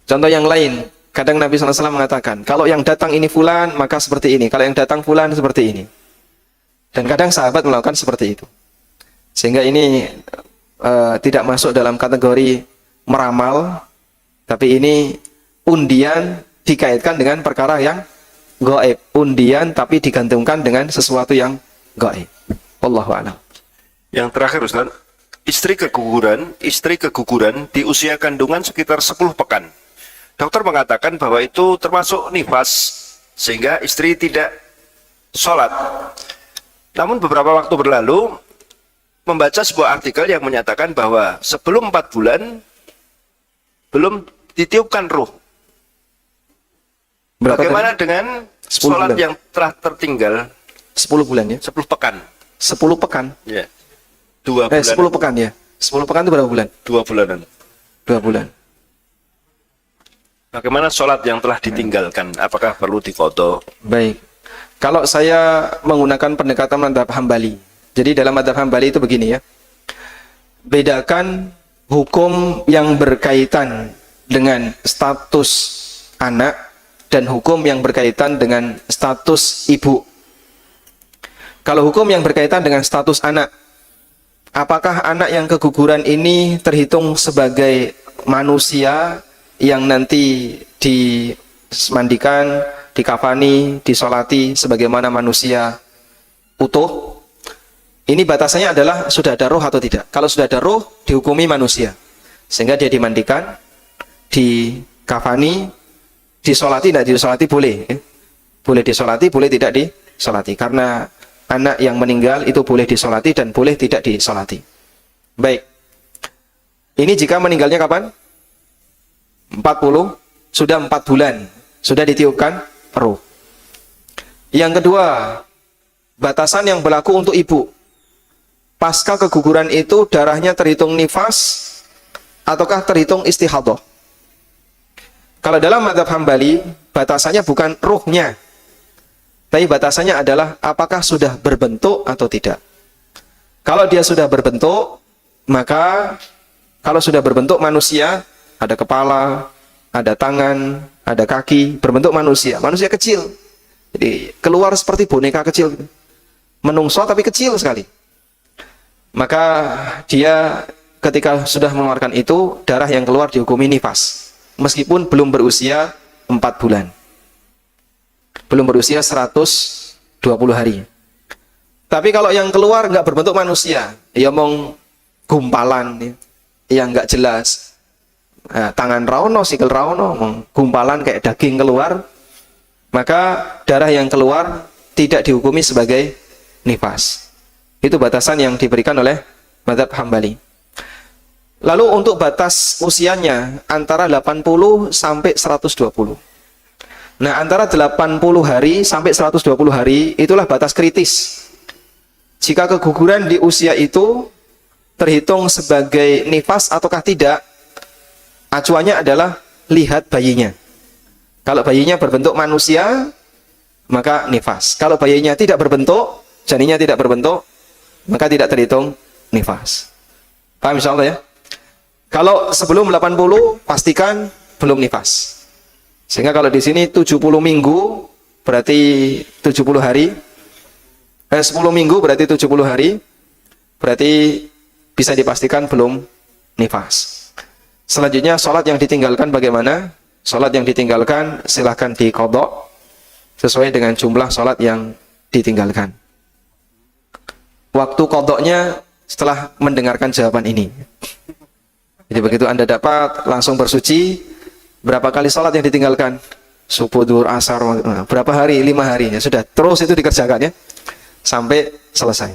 Contoh yang lain, kadang Nabi SAW mengatakan, kalau yang datang ini fulan, maka seperti ini. Kalau yang datang fulan, seperti ini. Dan kadang sahabat melakukan seperti itu. Sehingga ini tidak masuk dalam kategori meramal, tapi ini undian dikaitkan dengan perkara yang gaib. Undian tapi digantungkan dengan sesuatu yang gaib. Wallahu a'lam. Yang terakhir Ustaz, istri keguguran di usia kandungan sekitar 10 pekan. Dokter mengatakan bahwa itu termasuk nifas, sehingga istri tidak sholat. Namun beberapa waktu berlalu, membaca sebuah artikel yang menyatakan bahwa sebelum 4 bulan, belum ditiupkan ruh. Bagaimana dengan sholat yang telah tertinggal 10 bulan ya? 10 pekan. 10 pekan? Ya. 2 bulan. 10 pekan ya? 10 pekan itu berapa bulan? 2 bulanan. 2 bulan. Bagaimana sholat yang telah ditinggalkan? Apakah perlu diqadha? Baik. Kalau saya menggunakan pendekatan mazhab Hambali. Jadi dalam mazhab Hambali itu begini ya. Bedakan hukum yang berkaitan dengan status anak dan hukum yang berkaitan dengan status ibu. Kalau hukum yang berkaitan dengan status anak, apakah anak yang keguguran ini terhitung sebagai manusia yang nanti dimandikan, dikafani, disolati sebagaimana manusia utuh? Ini batasannya adalah sudah ada roh atau tidak. Kalau sudah ada roh, dihukumi manusia. Sehingga dia dimandikan, dikafani, disolati, tidak disolati boleh. Boleh disolati, boleh tidak disolati. Karena anak yang meninggal itu boleh disolati dan boleh tidak disolati. Baik. Ini jika meninggalnya kapan? 40 sudah 4 bulan, sudah ditiupkan ruh. Yang kedua, batasan yang berlaku untuk ibu. Pasca keguguran itu darahnya terhitung nifas ataukah terhitung istihadah? Kalau dalam mazhab Hambali, batasannya bukan ruhnya, tapi batasannya adalah apakah sudah berbentuk atau tidak. Kalau dia sudah berbentuk, maka kalau sudah berbentuk manusia, ada kepala, ada tangan, ada kaki, berbentuk manusia, manusia kecil. Jadi keluar seperti boneka kecil, menungso tapi kecil sekali. Maka dia ketika sudah mengeluarkan itu, darah yang keluar dihukumi nifas, meskipun belum berusia 4 bulan, belum berusia 120 hari. Tapi kalau yang keluar nggak berbentuk manusia, ya omong gumpalan, yang nggak jelas, tangan raono, sikil raono, gumpalan kayak daging keluar, maka darah yang keluar tidak dihukumi sebagai nifas. Itu batasan yang diberikan oleh mazhab Hambali. Lalu untuk batas usianya antara 80 sampai 120. Nah, antara 80 hari sampai 120 hari itulah batas kritis. Jika keguguran di usia itu terhitung sebagai nifas ataukah tidak, acuannya adalah lihat bayinya. Kalau bayinya berbentuk manusia, maka nifas. Kalau bayinya tidak berbentuk, janinnya tidak berbentuk, maka tidak terhitung nifas. Paham insyaallah ya? Kalau sebelum 80, pastikan belum nifas. Sehingga kalau di sini 70 minggu, berarti 70 hari. 10 minggu berarti 70 hari. Berarti bisa dipastikan belum nifas. Selanjutnya, sholat yang ditinggalkan bagaimana? Sholat yang ditinggalkan silahkan diqadha sesuai dengan jumlah sholat yang ditinggalkan. Waktu qadhanya setelah mendengarkan jawaban ini. Jadi begitu Anda dapat, langsung bersuci. Berapa kali sholat yang ditinggalkan? Subuh, duhur, asar, berapa hari? 5 hari. Ya sudah, terus itu dikerjakan ya, sampai selesai.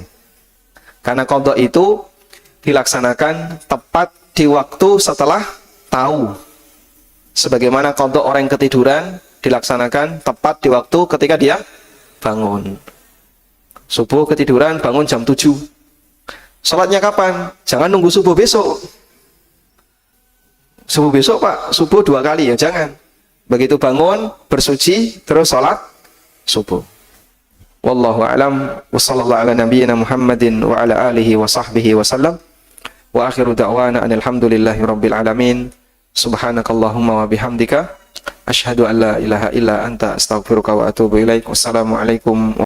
Karena qadha itu dilaksanakan tepat di waktu setelah tahu. Sebagaimana qadha orang yang ketiduran dilaksanakan tepat di waktu ketika dia bangun. Subuh ketiduran, bangun jam 7. Sholatnya kapan? Jangan nunggu subuh besok. Subuh besok Pak, subuh 2 kali ya, jangan. Begitu bangun, bersuci, terus sholat subuh. Wallahu a'lam, wa sallallahu ala nabiyyina Muhammadin wa ala alihi wa sahbihi wa sallam. Wa akhiru da'wana alhamdulillahi rabbil alamin. Subhanakallahumma wa bihamdika asyhadu an la ilaha illa anta astaghfiruka wa atubu ilaik. Wassalamualaikum